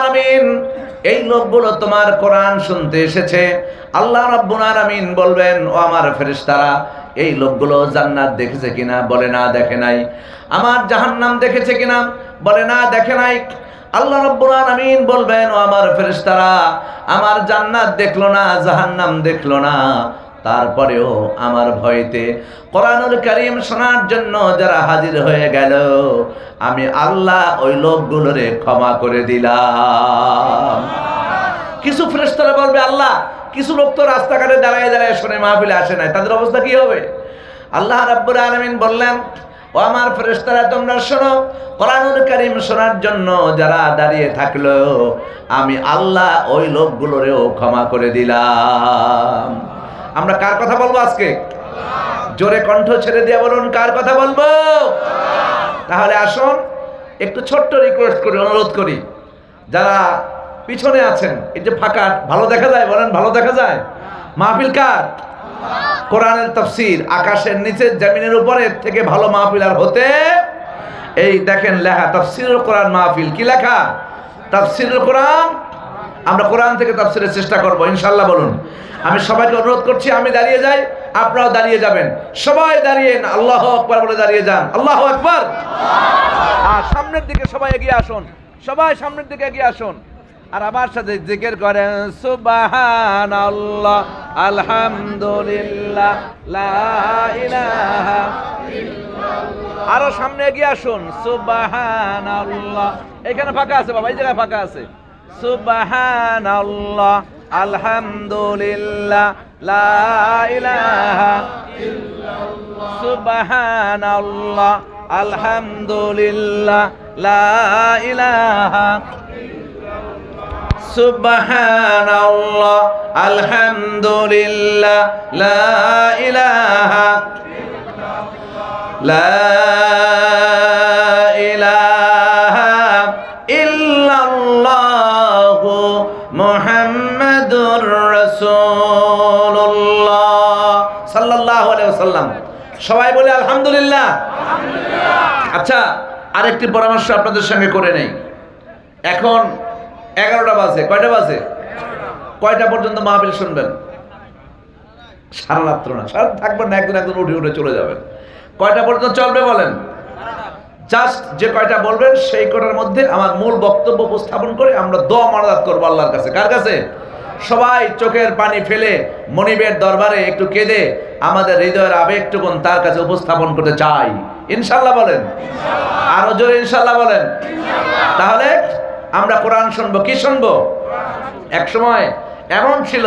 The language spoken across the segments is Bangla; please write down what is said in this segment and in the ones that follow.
আমিন, এই লোকগুলো তোমার কোরআন শুনতে এসেছে। আল্লাহ রাব্বুল আলামিন বলবেন, ও আমার ফেরেশতারা, এই লোকগুলো জান্নাত দেখেছে কিনা? বলে না, দেখে নাই। আমার জাহান্নাম দেখেছে কিনা? বলে না, দেখে নাই। আল্লাহ রাব্বুল আলামিন বলবেন, ও আমার ফেরেশতারা, আমার জান্নাত দেখলো না, জাহান্নাম দেখলো না, তারপরেও আমার ভয়তে কোরআনুল কারীম শোনার জন্য যারা হাজির হয়ে গেল, আমি আল্লাহ ওই লোকগুলোরে ক্ষমা করে দিলাম। কিছু ফেরেশতারা বলবে, আল্লাহ, কিছু লোক তো রাস্তাঘাটে দাঁড়ায় দাঁড়ায় শুনে, মাহফিলে আসে নাই, তাদের অবস্থা কি হবে? আল্লাহ রাব্বুল আলামিন বললেন, ও আমার ফেরেশতারা, তোমরা শোনো, কোরআনুল কারীম শোনার জন্য যারা দাঁড়িয়ে থাকলো, আমি আল্লাহ ওই লোকগুলোরেও ক্ষমা করে দিলাম। আমরা কার কথা বলবো আজকে? জোরে কণ্ঠ ছেড়ে দিয়ে বলুন, কার কথা বলবো? তাহলে আসুন, একটু ছোট্ট রিকোয়েস্ট করি, অনুরোধ করি, যারা পিছনে আছেন, এই যে ফাঁকা, ভালো দেখা যায়? বলেন, ভালো দেখা যায়? মাহফিল কার? কোরআনের তাফসীর, আকাশের নিচে জমিনের উপরে থেকে ভালো মাহফিল আর হতে। এই দেখেন লেখা, তাফসীরুল কোরআন মাহফিল। কি লেখা? তাফসীরুল কোরআন। আমরা কোরআন থেকে তাফসীরের চেষ্টা করব ইনশাআল্লাহ। বলুন, আমি সবাইকে অনুরোধ করছি, আমি দাঁড়িয়ে যাই, আপনারাও দাঁড়িয়ে যাবেন। সবাই দাঁড়িয়ে আল্লাহু আকবার বলে দাঁড়িয়ে যান। আল্লাহু আকবার। আর সামনের দিকে সবাই এগিয়ে আসুন, সবাই সামনের দিকে এগিয়ে আসুন, আর আমার সাথে জিকির করেন, সুবহানাল্লাহ, আলহামদুলিল্লাহ, লা ইলাহা ইল্লাল্লাহ। আরো সামনে এগিয়ে আসুন, সুবহানাল্লাহ। এখানে ফাঁকা আছে বাবা, এই জায়গায় ফাঁকা আছে। সুবহানাল্লাহ, আলহামদুলিল্লাহ, লা ইলাহা ইল্লাল্লাহ। সুবহানাল্লাহ, আলহামদুলিল্লাহ, লা ইলাহা। সুবহানাল্লাহ, আলহামদুলিল্লাহ, লা ইলাহা ইল্লাল্লাহু মুহাম্মাদুর রাসূলুল্লাহ সাল্লাল্লাহু আলাইহি ওয়াসাল্লাম। সবাই বলে আলহামদুলিল্লাহ। আচ্ছা, আরেকটি পরামর্শ আপনাদের সঙ্গে করে নেই। এখন 11টা বাজে। কয়টা বাজে? কয়টা পর্যন্ত মাহফিল শুনবেন? সারা রাত্র না, সারা থাকবেন না, একদিন একদিন উঠে উঠে চলে যাবেন। কয়টা পর্যন্ত চলবে বলেন? জাস্ট যে কয়টা বলবেন সেই কয়টার মধ্যে আমার মূল বক্তব্য উপস্থাপন করে আমরা দোয়া মানাজাত করবো আল্লাহর কাছে। কার কাছে? সবাই চোখের পানি ফেলে মনিবের দরবারে একটু কেঁদে আমাদের হৃদয়ের আবেগটুকুন তার কাছে উপস্থাপন করতে চাই। ইনশাআল্লাহ বলেন, আরো জোরে ইনশাআল্লাহ বলেন। তাহলে আমরা কোরআন শুনবো। কি শুনবো? এক সময় এমন ছিল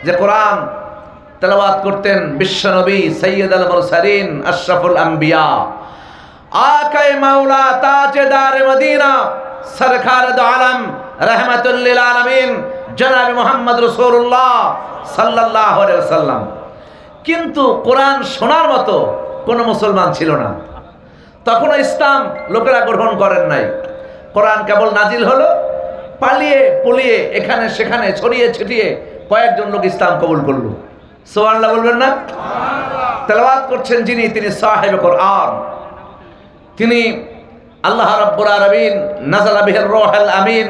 যে কোরআন তেলাওয়াত করতেন বিশ্বনবী সৈয়দুল মুরসালিন আশরাফুল আম্বিয়া, আকায়ে মাওলা তাজদার মদিনা সরকার দো আলম রহমাতুল লিল আলামিন জনাব মুহাম্মদ রাসূলুল্লাহ সাল্লাল্লাহু আলাইহি ওয়াসাল্লাম। কিন্তু কোরআন শোনার মতো কোনো মুসলমান ছিল না। তখনও ইসলাম লোকেরা গ্রহণ করেন নাই। কোরআন কেবল নাজিল হলো, পালিয়ে পুলিয়ে এখানে সেখানে ছড়িয়ে ছিটিয়ে কয়েকজন লোক ইসলাম কবুল করলো। সুবহানাল্লাহ বলবেন না? তেলাওয়াত করছেন যিনি, তিনি সাহেব কোরআন, তিনি আল্লাহ রাব্বুল আলামিন নাযালা বিহির রূহুল আমিন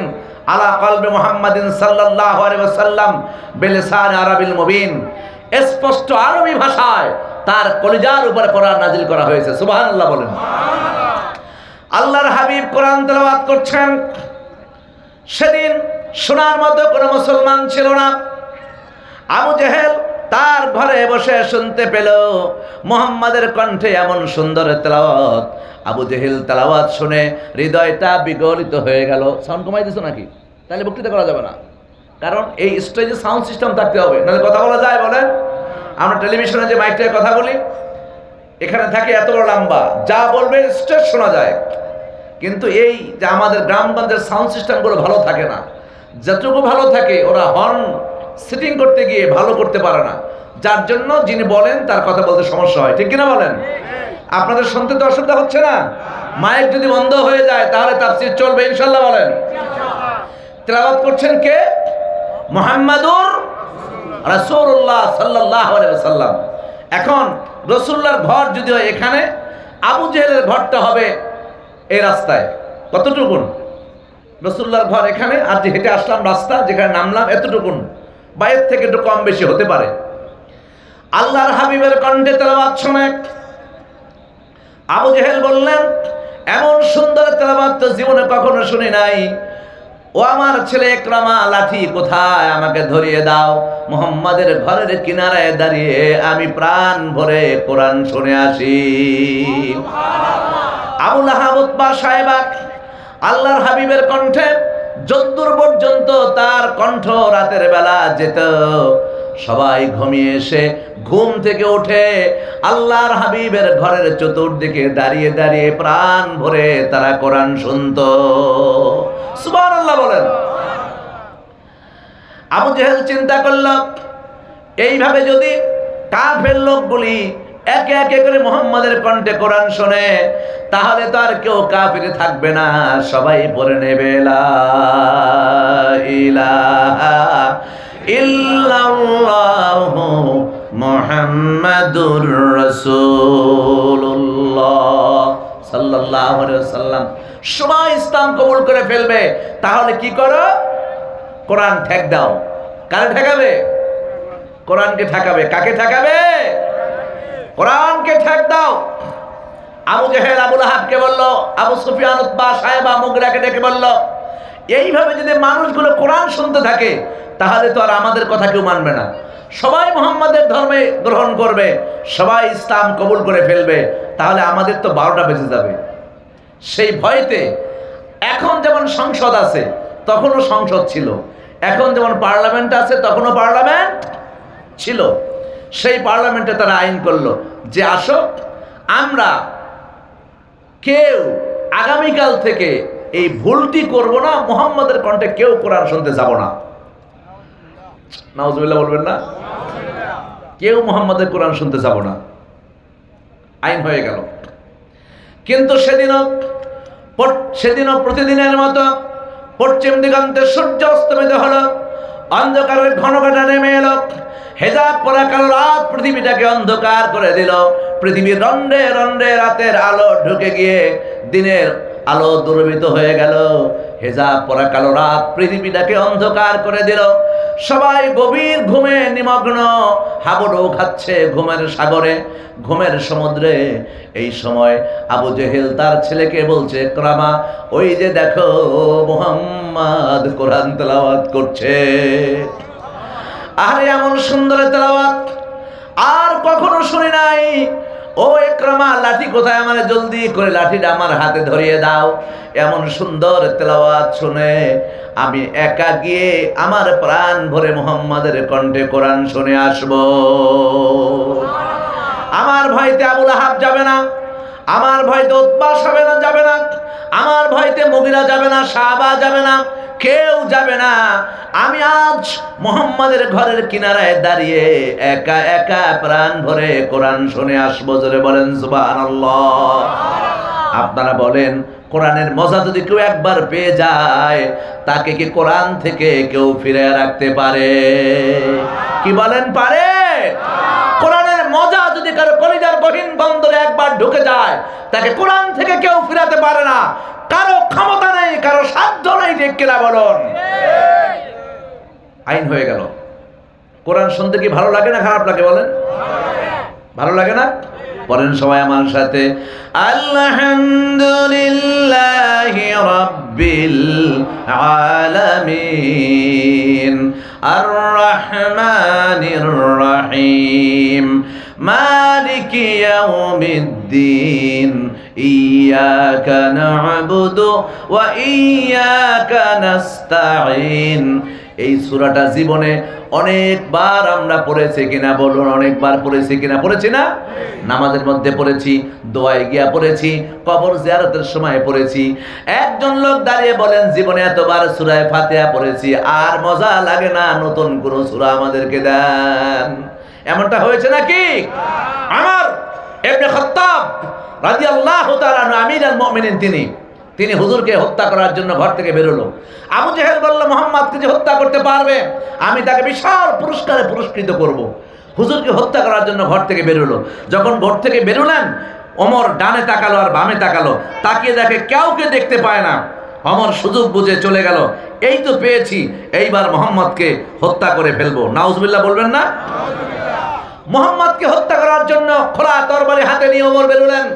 আলা কলবি মুহাম্মাদিন সাল্লাল্লাহু আলাইহি ওয়াসাল্লাম বিলিসান আরাবিল মুবিন। স্পষ্ট আরবি ভাষায় তার কলিজার উপরে কোরআন নাজিল করা হয়েছে। সুবহানাল্লাহ বলেন। আল্লাহর হাবিব কোরআন তেলাওয়াত করছেন। সেদিন শোনার মতো কোনো মুসলমান ছিল না। আবু জেহেল তার ঘরে বসে শুনতে পেল মুহাম্মাদের কণ্ঠে এমন সুন্দর তেলাওয়াত। আবু জেহেল তেলাওয়াত শুনে হৃদয়টা বিগলিত হয়ে গেল। সাউন্ড কমাই দিছো নাকি? তাহলে বক্তৃতা করা যাবে না, কারণ এই স্টেজে সাউন্ড সিস্টেম থাকতে হবে, নাহলে কথা বলা যায়? বলেন, আমরা টেলিভিশনে যে মাইকটায় কথা বলি, এখানে থাকে এত বড় লম্বা, যা বলবে স্টেজ শোনা যায়। কিন্তু এই যে আমাদের গ্রামগঞ্জের সাউন্ড সিস্টেমগুলো ভালো থাকে না। যতটুকু ভালো থাকে ওরা হর্ন সেটিং করতে গিয়ে ভালো করতে পারে না, যার জন্য যিনি বলেন তার কথা বলতে সমস্যা হয়। ঠিক কিনা বলেন? আপনাদের শুনতে তো অসুবিধা হচ্ছে না? মাইক যদি বন্ধ হয়ে যায় তাহলে তাফসীর চলবে ইনশাআল্লাহ। বলেন। তেলাওয়াত করছেন কে? মুহাম্মাদুর রাসূলুল্লাহ সাল্লাল্লাহু আলাইহি ওয়াসাল্লাম। এখন রাসূলুল্লাহর ঘর যদি হয় এখানে, আবু জেহেলের ঘরটা হবে এই রাস্তায়। কতটুকুন? রাসূলুল্লাহর ঘর এখানে, আর যে হেঁটে আসলাম রাস্তা যেখানে নামলাম এতটুকুন বা এর থেকে একটু কম বেশি হতে পারে। আল্লাহর হাবিবের কণ্ঠে তেলাওয়াত শুনে আবু জেহেল বললেন, এমন সুন্দর তেলাওয়াত তো জীবনে কখনো শুনি নাই। ও আমার ছেলে ইকরামা, লাঠি কোথায়, আমাকে ধরিয়ে দাও। মুহাম্মাদের ঘরের কিনারায় দাঁড়িয়ে আমি প্রাণ ভরে কোরআন শুনে আসি। আবু লাহাব, উতবা, সায়বা আল্লাহর হাবিবের কণ্ঠে যদ্দূর পর্যন্ত তার কণ্ঠ রাতের বেলা যেত, সবাই ঘুমিয়ে এসে ঘুম থেকে উঠে আল্লাহর হাবিবের ঘরের চতুর্দিকে দাঁড়িয়ে দাঁড়িয়ে প্রাণ ভরে তারা কোরআন শুনতো। সুবহানাল্লাহ বলেন। আবু জেহেল চিন্তা করল, এইভাবে যদি কাফের লোকগুলি একে একে করে মুহাম্মাদের কণ্ঠে কোরআন শোনে, তাহলে তো আর কেউ কাফির থাকবে না, সবাই পড়ে নেবে লা ইলাহা ইল্লাল্লাহু মুহাম্মাদুর রাসূলুল্লাহ সাল্লাল্লাহু আলাইহি ওয়াসাল্লাম। সবাই ইসলাম কবুল করে ফেলবে। তাহলে কি করো? কোরআন ঠেক দাও। কারে ঠেকাবে? কোরআনকে ঠেকাবে। কাকে ঠেকাবে? কোরআনকে ঠেক দাও। আবু জেহেল আবু লাহাবকে বলল, আবু সুফিয়ান, উতবা, সায়বা, মুগিরাকে ডেকে বলল, এইভাবে যদি মানুষগুলো কোরআন শুনতে থাকে তাহলে তো আর আমাদের কথা কেউ মানবে না, সবাই মুহাম্মাদের ধর্মে গ্রহণ করবে, সবাই ইসলাম কবুল করে ফেলবে, তাহলে আমাদের তো 12টা বেজে যাবে। সেই ভয়তে এখন যেমন সংসদ আছে তখনও সংসদ ছিল, এখন যেমন পার্লামেন্ট আছে তখনও পার্লামেন্ট ছিল। সেই পার্লামেন্টে তারা আইন করলো যে আসো, আমরা কেউ আগামীকাল থেকে এই ভুলটি করব না, মুহাম্মাদের কণ্ঠে কেউ কোরআন শুনতে যাব না। নাউজুবিল্লাহ বলবেন না? কেউ মুহাম্মাদের কোরআন শুনতে যাব না, আইন হয়ে গেল। কিন্তু সেদিনও প্রতিদিনের মতো পশ্চিম দিগন্তে সূর্য অস্তমিত হলো, অন্ধকারের ঘনঘটা নেমে এলো, হেজাব পরা কালো রাত পৃথিবীটাকে অন্ধকার করে দিল। পৃথিবীর রন্ধ্রে রন্ধ্রে রাতের আলো ঢুকে গিয়ে দিনের আলো দুর্বৃত হয়ে গেল। হেজাব পরা কালো রাত পৃথিবীটাকে অন্ধকার করে দিল। সবাই গভীর ঘুমে নিমগ্ন, হাবুডুবু খাচ্ছে ঘুমের সাগরে, ঘুমের সমুদ্রে। এই সময় আবু জেহেল তার ছেলেকে বলছে, ইকরামা, ওই যে দেখো মুহাম্মদ কোরআন তেলাওয়াত করছে। আরে এমন সুন্দর তেলাওয়াত আর কখনো শুনি নাই। ও ইকরামা, লাঠি কোথায়, আমার জলদি করে লাঠিটা আমার হাতে ধরিয়ে দাও। এমন সুন্দর তেলাওয়াত শুনে আমি একা গিয়ে আমার প্রাণ ভরে মুহাম্মাদের কণ্ঠে কোরআন শুনে আসব। আমার ভয়তে আবু লাহাব যাবে না, আমার ভয়তে উতবা যাবে না, আমার ভয়তে মুগিরা যাবে না, সাহাবা যাবে না, কেউ যাবে না। আমি আজ মুহাম্মাদের ঘরের কিনারায় দাঁড়িয়ে একা একা প্রাণ ভরে কোরআন শুনে আসবো। জোরে বলেন সুবহানাল্লাহ। আপনারা বলেন, কোরআনের মজা যদি কেউ একবার পেয়ে যায়, তাকে কি কোরআন থেকে কেউ ফিরে রাখতে পারে? কি বলেন, পারে? কোরআনের মজা যদি কারো কলিজার গহীন বন্দরে একবার ঢুকে যায়, তাকে কোরআন থেকে কেউ ফিরাতে পারে না। কারো ক্ষমতা নেই, কারো সাধ্য নেই। ঠিক কিনা বলুন? আইন হয়ে গেল। কোরআন শুনতে কি ভালো লাগে না খারাপ লাগে বলেন? ভালো লাগে না? পড়েন সবাই আমার সাথে, আলহামদুলিল্লাহি রাব্বিল আলামিন আর রহমানির রহিম মালিকি ইয়াউমিদ্দিন ইয়্যাকা না'বুদু ওয়া ইয়্যাকা নাস্তাঈন। এই সূরাটা জীবনে অনেকবার আমরা পড়েছি কিনা বলুন? অনেকবার পড়েছি কিনা? পড়েছি না? নামাজের মধ্যে পড়েছি, দোয়ায় গিয়া পড়েছি, কবর জিয়ারতের সময় পড়েছি। একজন লোক দাঁড়িয়ে বলেন, জীবনে এতবার সূরা ফাতিহা পড়েছি, আর মজা লাগে না, নতুন কোন সূরা আমাদেরকে দেন। এমনটা হয়েছে নাকি? আমার ইবনে খাত্তাব রাদিয়াল্লাহু তাআলা আমিরুল মুমিনিন, তিনি হুজুরকে হত্যা করার জন্য ঘর থেকে বেরোলো। আবু জেহেল বলল, মুহাম্মদকে যে হত্যা করতে পারবে আমি তাকে বিশাল পুরস্কারে পুরস্কৃত করব। হুজুরকে হত্যা করার জন্য ঘর থেকে বেরোলো। যখন ঘর থেকে বেরোলেন, ওমর ডানে তাকালো আর বামে তাকালো, তাকিয়ে দেখে কাউকে দেখতে পায় না। ওমর সুযোগ বুঝে চলে গেল, এই তো পেয়েছি, এইবার মুহাম্মদকে হত্যা করে ফেলবো। নাউজুবিল্লাহ বলবেন না? মুহাম্মদকে হত্যা করার জন্য খোলা তরবারি হাতে নিয়ে ওমর বেরোলেন।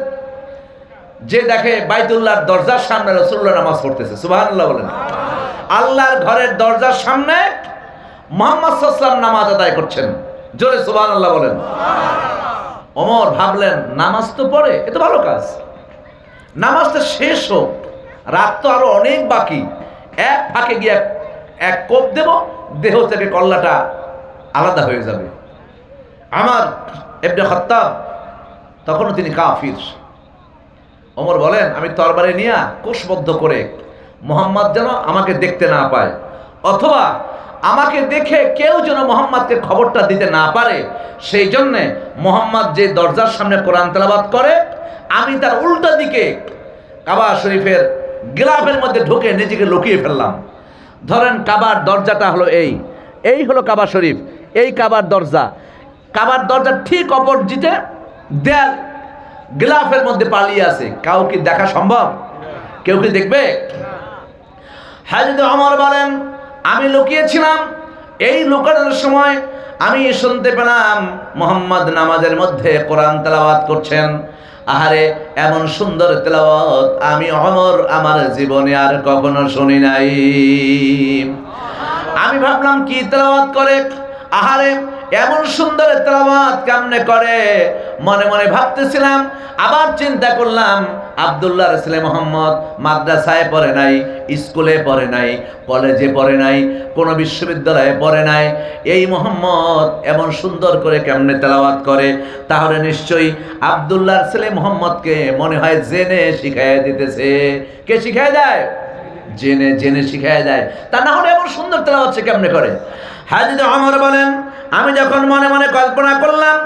যে দেখে বাইতুল্লাহর দরজার সামনে রাসূলুল্লাহ নামাজ পড়তেছে। সুবহানাল্লাহ বলেন। আল্লাহর ঘরের দরজার সামনে মুহাম্মদ সাল্লাল্লাহু আলাইহি ওয়াসাল্লাম নামাজ আদায় করছেন। জোরে সুবহানাল্লাহ বলেন। ওমর ভাবলেন, নামাজ তো পড়ে, এ তো ভালো কাজ, নামাজটা শেষ হোক, রাত তো আরো অনেক বাকি, এক ফাঁকে গিয়ে এক কোপ দেব, দেহ থেকে কল্লাটা আলাদা হয়ে যাবে। আমার ইবনে খাত্তাব তখনও তিনি কাফির। ওমর বলেন, আমি তরবারি নিয়ে কোষবদ্ধ করে মুহাম্মদ যেন আমাকে দেখতে না পায়, অথবা আমাকে দেখে কেউ যেন মুহাম্মদকে খবরটা দিতে না পারে, সেই জন্যে মুহাম্মদ যে দরজার সামনে কোরআন তেলাওয়াত করে, আমি তার উল্টা দিকে কাবা শরীফের গিলাফের মধ্যে ঢুকে নিজেকে লুকিয়ে ফেললাম। ধরেন কাবার দরজাটা হলো এই হলো কাবা শরীফ, এই কাবার দরজা, কাবার দরজা ঠিক অপোজিটে দেয়াল গিলাফের মধ্যে পালিয়ে আছে। কাউকে দেখা সম্ভব? কেউ কি দেখবে? হযরত ওমর বলেন, আমি লুকিয়েছিলাম, এই লুকানোর সময় আমি শুনতে পেলাম মুহাম্মদ নামাজের মধ্যে কোরআন তেলাওয়াত করছেন। আহারে, এমন সুন্দর তেলাওয়াত আমি ওমর আমার জীবনে আর কখনো শুনি নাই। আমি ভাবলাম কি তেলাওয়াত করে, আহারে এমন সুন্দর তেলাওয়াত কেমনে করে, মনে মনে ভাবতেছিলাম। আবার চিন্তা করলাম, আব্দুল্লাহর ছেলে মুহাম্মদ মাদ্রাসায় পড়ে নাই, স্কুলে পড়ে নাই, কলেজে পড়ে নাই, কোনো বিশ্ববিদ্যালয়ে পড়ে নাই, এই মুহাম্মদ এমন সুন্দর করে কেমনে তেলাওয়াত করে, তাহলে নিশ্চয়ই আব্দুল্লাহর ছেলে মুহাম্মদকে মনে হয় জেনে শিখাইয়া দিতেছে। কে শিখায় দেয়? জেনে জেনে শিখায় দেয়। তা না হলে এমন সুন্দর তেলাওয়াত সে কেমনে করে? হযরত ওমর বলেন, আমি যখন মনে মনে কল্পনা করলাম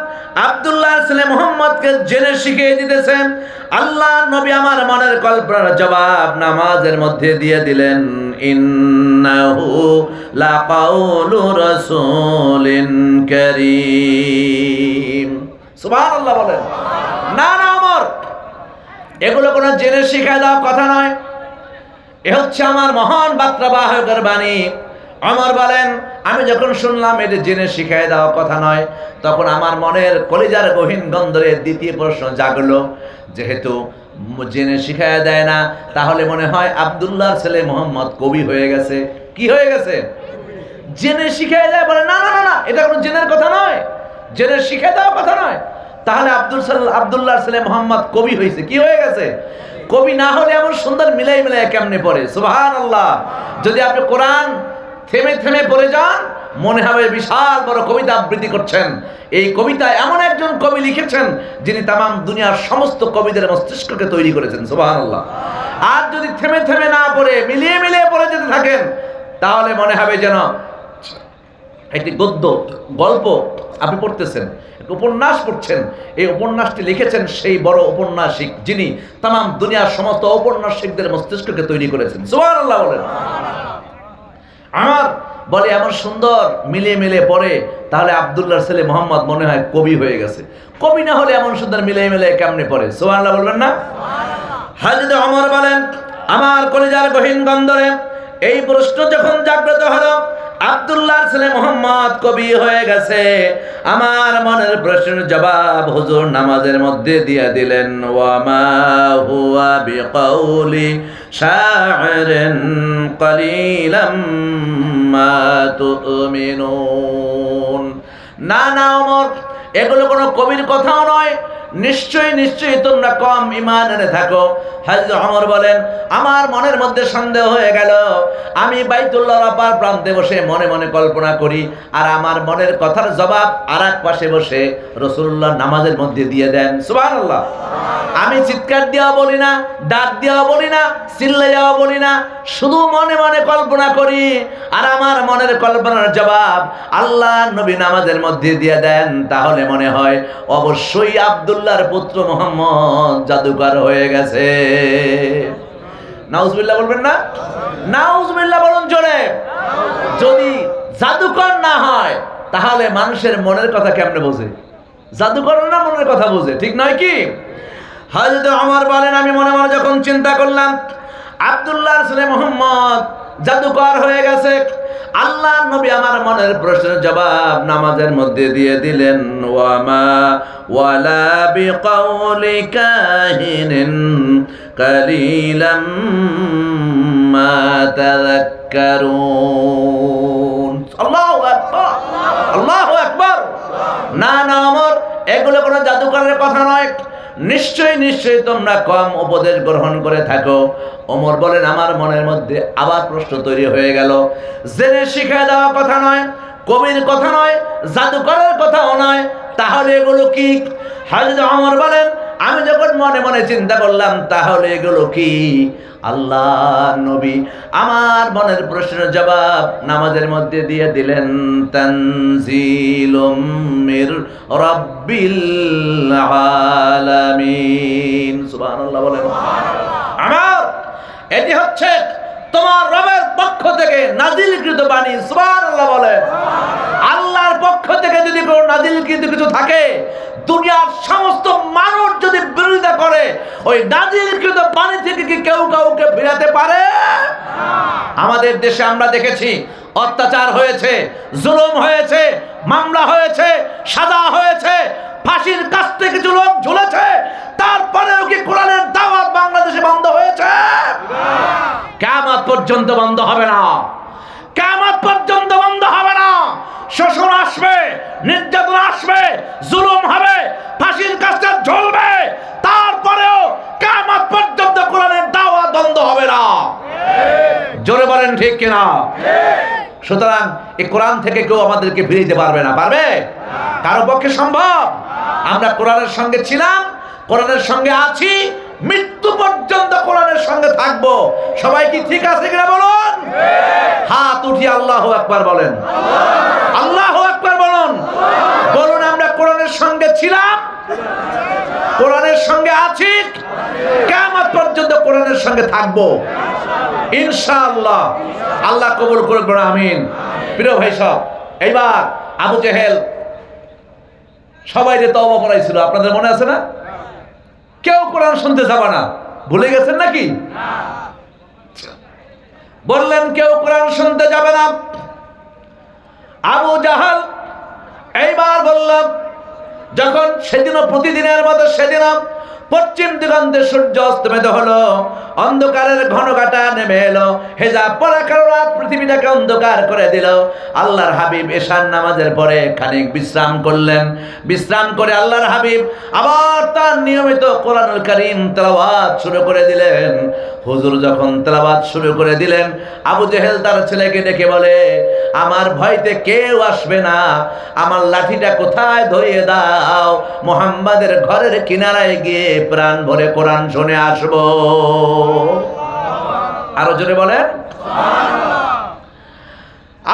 আব্দুল্লাহর ছেলে মুহাম্মদকে জেনে শিখিয়ে দিতেছেন, আল্লাহ নবী আমার মনের কল্পনার জবাব নামাজের মধ্যে দিয়ে দিলেন, ইন্নাহু লাকাউলু রাসূলিন কারীম। সুবহানাল্লাহ বলেন। না না ওমর, এগুলো কোনো জেনে শিখায় দেওয়া কথা নয়, এ হচ্ছে আমার মহান বার্তাবাহকের বাণী। ওমর বলেন, আমি যখন শুনলাম এটা জেনে শিখায় দেওয়া কথা নয়, তখন আমার মনের কলিজার গহীন গন্ধরে দ্বিতীয় প্রশ্ন জাগলো, যেহেতু জেনে শিখায় দেয় না, তাহলে মনে হয় আব্দুল্লাহর ছেলে মুহাম্মদ কবি হয়ে গেছে। কি হয়ে গেছে? জেনে শিখায় দেয়। বলে না না না না, এটা কোনো জেনের কথা নয়, জেনে শিখায় দেওয়া কথা নয়। তাহলে আব্দুল্লাহর ছেলে মুহাম্মদ কবি হয়েছে। কি হয়ে গেছে? কবি না হলে এমন সুন্দর মিলাই মিলাই কেমনে পড়ে। সুবহানাল্লাহ। যদি আপনি কোরআন থেমে থেমে পড়ে যান, মনে হবে বিশাল বড় কবিতা আবৃত্তি করছেন। এই কবিতা এমন একজন কবি লিখেছেন যিনি তামাম দুনিয়ার সমস্ত কবিদের মস্তিষ্ককে তৈরি করেছেন। সুবহানাল্লাহ। আর যদি থেমে থেমে না পড়ে মিলিয়ে মিলিয়ে পড়ে যেতে থাকেন, তাহলে মনে হবে যেন একটি গদ্য গল্প আপনি পড়তেছেন, উপন্যাস পড়ছেন। এই উপন্যাসটি লিখেছেন সেই বড় ঔপন্যাসিক যিনি তামাম দুনিয়ার সমস্ত ঔপন্যাসিকদের মস্তিষ্ককে তৈরি করেছেন। সুবহানাল্লাহ বলেন। আমার বলে এমন সুন্দর মিলিয়ে মিলিয়ে পড়ে, তাহলে আব্দুল্লাহর ছেলে মুহাম্মদ মনে হয় কবি হয়ে গেছে। কবি না হলে এমন সুন্দর মিলিয়ে মিলিয়ে কেমনে পড়ে? সুবহানাল্লাহ বলবেন না? হযরত ওমর বলেন, আমার কলিজার গহীন গন্ধরে এই প্রশ্ন যখন জাগ্রত হলো, আব্দুল্লাহর ছেলে মুহাম্মদ কবি হয়ে গেছে, আমার মনের প্রশ্নের জবাব হুজুর নামাজের মধ্যে দিয়ে দিলেন, ওয়া মা হুয়া বিকাউলি শা'iরিন কালিলাম মা তুমিনুন। না না ওমর, এগুলো কোনো কবির কথাও নয়, নিশ্চয়ই নিশ্চয়ই তোমরা কম ঈমান এনে থাকো। হযরত ওমর বলেন, আমার মনের মধ্যে সন্দেহ হয়ে গেল। আমি বাইতুল্লাহর অপার প্রান্তে বসে মনে মনে কল্পনা করি, আর আমার মনের কথার জবাব আর এক পাশে বসে রাসূলুল্লাহ নামাজের মধ্যে দিয়ে দেন। সুবহানাল্লাহ। আমি চিৎকার দেওয়া বলি না, ডাক দেওয়া বলি না, চিল্লাইয়া বলি না, শুধু মনে মনে কল্পনা করি, আর আমার মনের কল্পনার জবাব আল্লাহ নবী নামাজের মধ্যে দিয়ে দেন। তাহলে মনে হয় অবশ্যই আব্দুল্লাহর পুত্র মুহাম্মদ জাদুকর হয়ে গেছে। নাউজুবিল্লাহ বলবেন না? নাউজুবিল্লাহ বলুন জোরে। যদি জাদুকর না হয় তাহলে মানুষের মনের কথা কেমনে বোঝে? জাদুকর না মনের কথা বোঝে, ঠিক নয় কি? হযরত ওমর বলেন, আমি মনে মনে যখন চিন্তা করলাম আব্দুল্লাহর ছেলে মুহাম্মদ জাদুকর হয়ে গেছে। আল্লাহ নবী আমার মনের প্রশ্নের জবাব নামাজের মধ্যে দিয়ে দিলেন, ওয়ামা ওয়ালা বিকাউলি কাহিনিন কালিলাম মা তাযাক্কারুন। আল্লাহু আকবার, আল্লাহু আকবার। না না ওমর, এগুলো কোনো জাদুকরের কথা নয়, নিশ্চয়ই নিশ্চয়ই তোমরা কম উপদেশ গ্রহণ করে থাকো। ওমর বলেন, আমার মনের মধ্যে আবার প্রশ্ন তৈরি হয়ে গেল। জেনে শিখিয়ে দেওয়া কথা নয়, কবির কথা নয়, জাদুকরের কথাও নয়, তাহলে এগুলো কি? হযরত ওমর বলেন, আমি যখন মনে মনে চিন্তা করলাম তাহলে এগুলো কি, আল্লাহ নবী আমার মনের প্রশ্নের জবাব নামাজের মধ্যে দিয়ে দিলেন, তানজিলুম মির রাব্বিল আলামিন। সুবহানাল্লাহ বলেন। আমার এটি হচ্ছে তোমার রবের পক্ষ থেকে নাজিলকৃত বাণী। সুবহানাল্লাহ বলেন। আল্লাহর পক্ষ থেকে যদি কোনো নাজিলকৃত কিছু থাকে, দুনিয়ার সমস্ত মানুষ যদি বিরোধিতা করে, ওই নাজিলকৃত বাণী থেকে কি কেউ কাউকে ফিরাতে পারে? আমাদের দেশে আমরা দেখেছি অত্যাচার হয়েছে, জুলুম হয়েছে, মামলা হয়েছে, সাজা হয়েছে, ফাঁসির কাস্তে কিছু লোক ঝুলেছে, তারপরেও কি কোরআনের দাওয়াত বাংলাদেশে বন্ধ হয়েছে? কিয়ামত পর্যন্ত বন্ধ হবে না, কিয়ামত পর্যন্ত বন্ধ হবে না। শোষণ আসবে, নির্যাতন আসবে, জুলুম হবে, ফাঁসির কাস্তে ঝুলবে, তারপরেও কিয়ামত পর্যন্ত কোরআনের দাওয়াত বন্ধ হবে না। জোরে বলেন ঠিক কিনা? সুতরাং এই কোরআন থেকে কেউ আমাদেরকে ফিরিয়ে দিতে পারবে না। পারবে? কারো পক্ষে সম্ভব? আমরা কোরআনের সঙ্গে ছিলাম, কোরআনের সঙ্গে আছি, মৃত্যু পর্যন্ত কোরআনের সঙ্গে থাকবো। সবাই কি ঠিক আছে কিনা বলুন? হাত উঠিয়ে আল্লাহু আকবার বলেন, আল্লাহু আকবার বলুন। বলুন, আমরা কোরআনের সঙ্গে ছিলাম, কোরআনের সঙ্গে আছি, কিয়ামত পর্যন্ত কোরআনের সঙ্গে থাকবো ইনশাআল্লাহ। আল্লাহ কবুল করুন, আমিন। প্রিয় ভাই সব, এইবার আবু জেহেল সবাই যে তওবা করাইছিল, আপনাদের মনে আছে না? কেউ কোরআন শুনতে যাবে না, ভুলে গেছেন নাকি? বললেন কেউ কোরআন শুনতে যাবে না। আবু জাহাল এইবার বললাম, যখন সেদিনও প্রতিদিনের মতো সেদিনও পশ্চিম দিগন্তে সূর্য অস্তমিত হলো, অন্ধকারের ঘনঘটা নেমে এলো, হেজাব পরা কালো রাত পৃথিবীটাকে অন্ধকার করে দিল। আল্লাহর হাবিব এশার নামাজের পরে খানিক বিশ্রাম করলেন। বিশ্রাম করে আল্লাহর হাবিব আবার তার নিয়মিত কোরআনুল কারীম তেলাওয়াত শুরু করে দিলেন। হুজুর যখন তেলাওয়াত শুরু করে দিলেন, আবু জেহেল তার ছেলেকে ডেকে বলে, আমার ভয়তে কেউ আসবে না, আমার লাঠিটা কোথায় ধরিয়ে দাও, মুহাম্মাদের ঘরের কিনারায় গিয়ে প্রাণ ভরে কোরআন শুনে আসবো। আরো জোরে বলেন।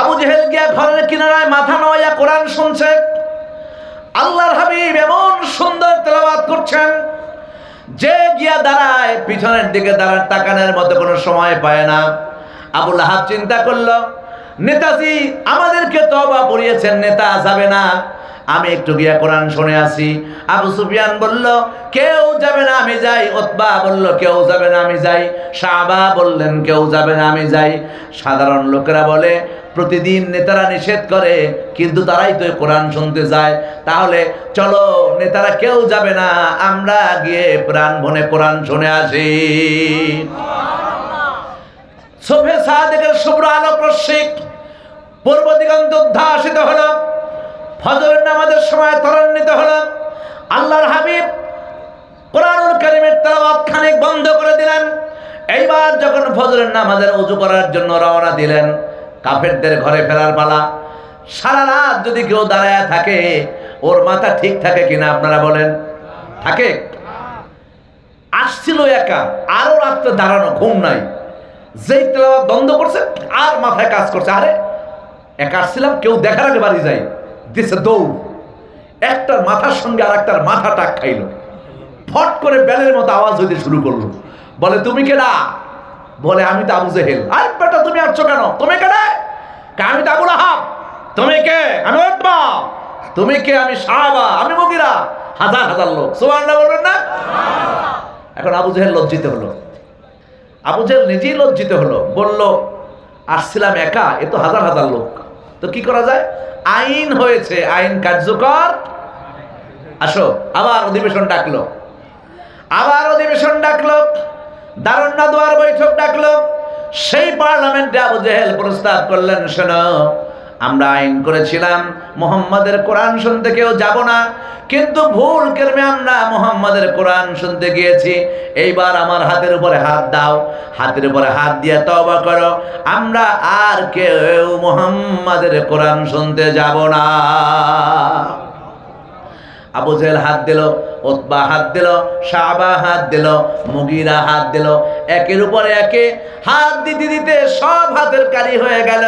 আবু জেহেল গিয়া ঘরের কিনারায় মাথা নোয়া কোরআন শুনছে। আল্লাহর হাবিব এমন সুন্দর তেলাওয়াত করছেন, যে গিয়া দাঁড়ায় পিছনের দিকে দাঁড়ায় তাকানোর মতো কোনো সময় পায় না। আবু লাহাব চিন্তা করলো, নেতাজি আমাদেরকে তওবা পড়িয়েছেন, নেতা যাবে না, আমি একটু গিয়া কোরআন শুনে আসি। আবু সুফিয়ান বলল, কেউ যাবে না, আমি যাই। উতবা বলল, কেউ যাবে না, আমি যাই। সাহাবা বললেন, কেউ যাবে না, আমি যাই। সাধারণ লোকেরা বলে, প্রতিদিন নেতারা নিষেধ করে, কিন্তু তারাই তো কোরআন শুনতে যায়, তাহলে চলো, নেতারা কেউ যাবে না, আমরা গিয়ে প্রাণ ভরে কোরআন শুনে আসি। সুবহে সাদেকের শুভ্র আলোক রশ্মি পূর্ব দিগন্ত উদ্ভাসিত হলো, ফজরের নামাজের সময় ত্বরান্বিত হলো। আল্লাহর হাবিব কোরআনুল কারীমের তেলাওয়াত খানিক বন্ধ করে দিলেন। এইবার যখন ফজরের নামাজের ওযু করার জন্য রওনা দিলেন, কাফেরদের ঘরে ফেরার পালা। সারা রাত যদি কেউ দাঁড়ায় থাকে, ওর মাথা ঠিক থাকে কিনা আপনারা বলেন? থাকে? আসছিল একা, আরো রাত্রে দাঁড়ানো, ঘুম নাই, যেই তেলাওয়াত বন্ধ করছে আর মাথায় কাজ করছে, আরে একা আসছিলাম, কেউ দেখার আগে বাড়ি যাই, দিছে দৌড়, একটার মাথার সঙ্গে আর একটার মাথা টাক খাইল, ফট করে বেলের মতো আওয়াজ হইতে শুরু করলো। বলে, তুমি কেডা? বলে, আমি তো আবু জেহেল। আরে বেটা, তুমি আসছো কেন? তুমি কেডা? আমি তো আবু লাহাব। তুমি কে? আমি উতবা। তুমি কে? আমি সাহাবা, আমি মুগিরা। হাজার হাজার লোক, সুবহানাল্লাহ বলবেন না? এখন আবু জেহেল লজ্জিত হলো, আবু জেহেল নিজেই লজ্জিত হলো, বলল আসছিলাম একা, এ তো হাজার হাজার লোক, তো কি করা যায়? আইন হয়েছে, আইন কার্যকর, আসো। আবার অধিবেশন ডাকলো, দারুন নাদওয়ার বৈঠক ডাকলো। সেই পার্লামেন্টে আবু জেহেল প্রস্তাব করলেন, শোনো, আমরা আইন করেছিলাম মুহাম্মাদের কোরআন শুনতে কেউ যাব না, কিন্তু ভুল করে আমরা মুহাম্মাদের কোরআন শুনতে গিয়েছি। এইবার আমার হাতের উপরে হাত দাও, হাতের উপরে হাত দিয়ে তওবা করো, আমরা আর কেউ মুহাম্মাদের কোরআন শুনতে যাব না। আবু জেহেল হাত দিল, উতবা হাত দিল, শাবা হাত দিল, মুগিরা হাত দিল, একের উপরে একে হাত দিতে দিতে সব হাতের কারি হয়ে গেল।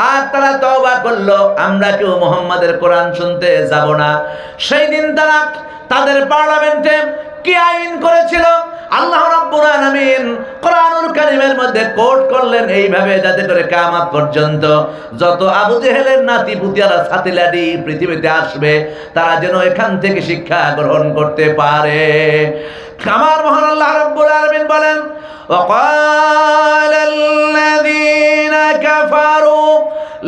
আর তারা তওবা করলো, আমরা কেউ মুহাম্মাদের কোরআন শুনতে যাব না। সেই দিন তারা তাদের পার্লামেন্টে কি আইন করেছিল? আল্লাহ রাব্বুল আলামিন কোরআনুল কারীমের মধ্যে কোট করলেন এইভাবে, যাতে করে কিয়ামত পর্যন্ত যত আবু জেহেলের নাতি পুতিয়ারা ছাতিলাডি পৃথিবীতে আসবে, তারা যেন এখান থেকে শিক্ষা গ্রহণ করতে পারে। আমার মহান আল্লাহ রাব্বুল আলামিন বলেন, وقال الذين كفروا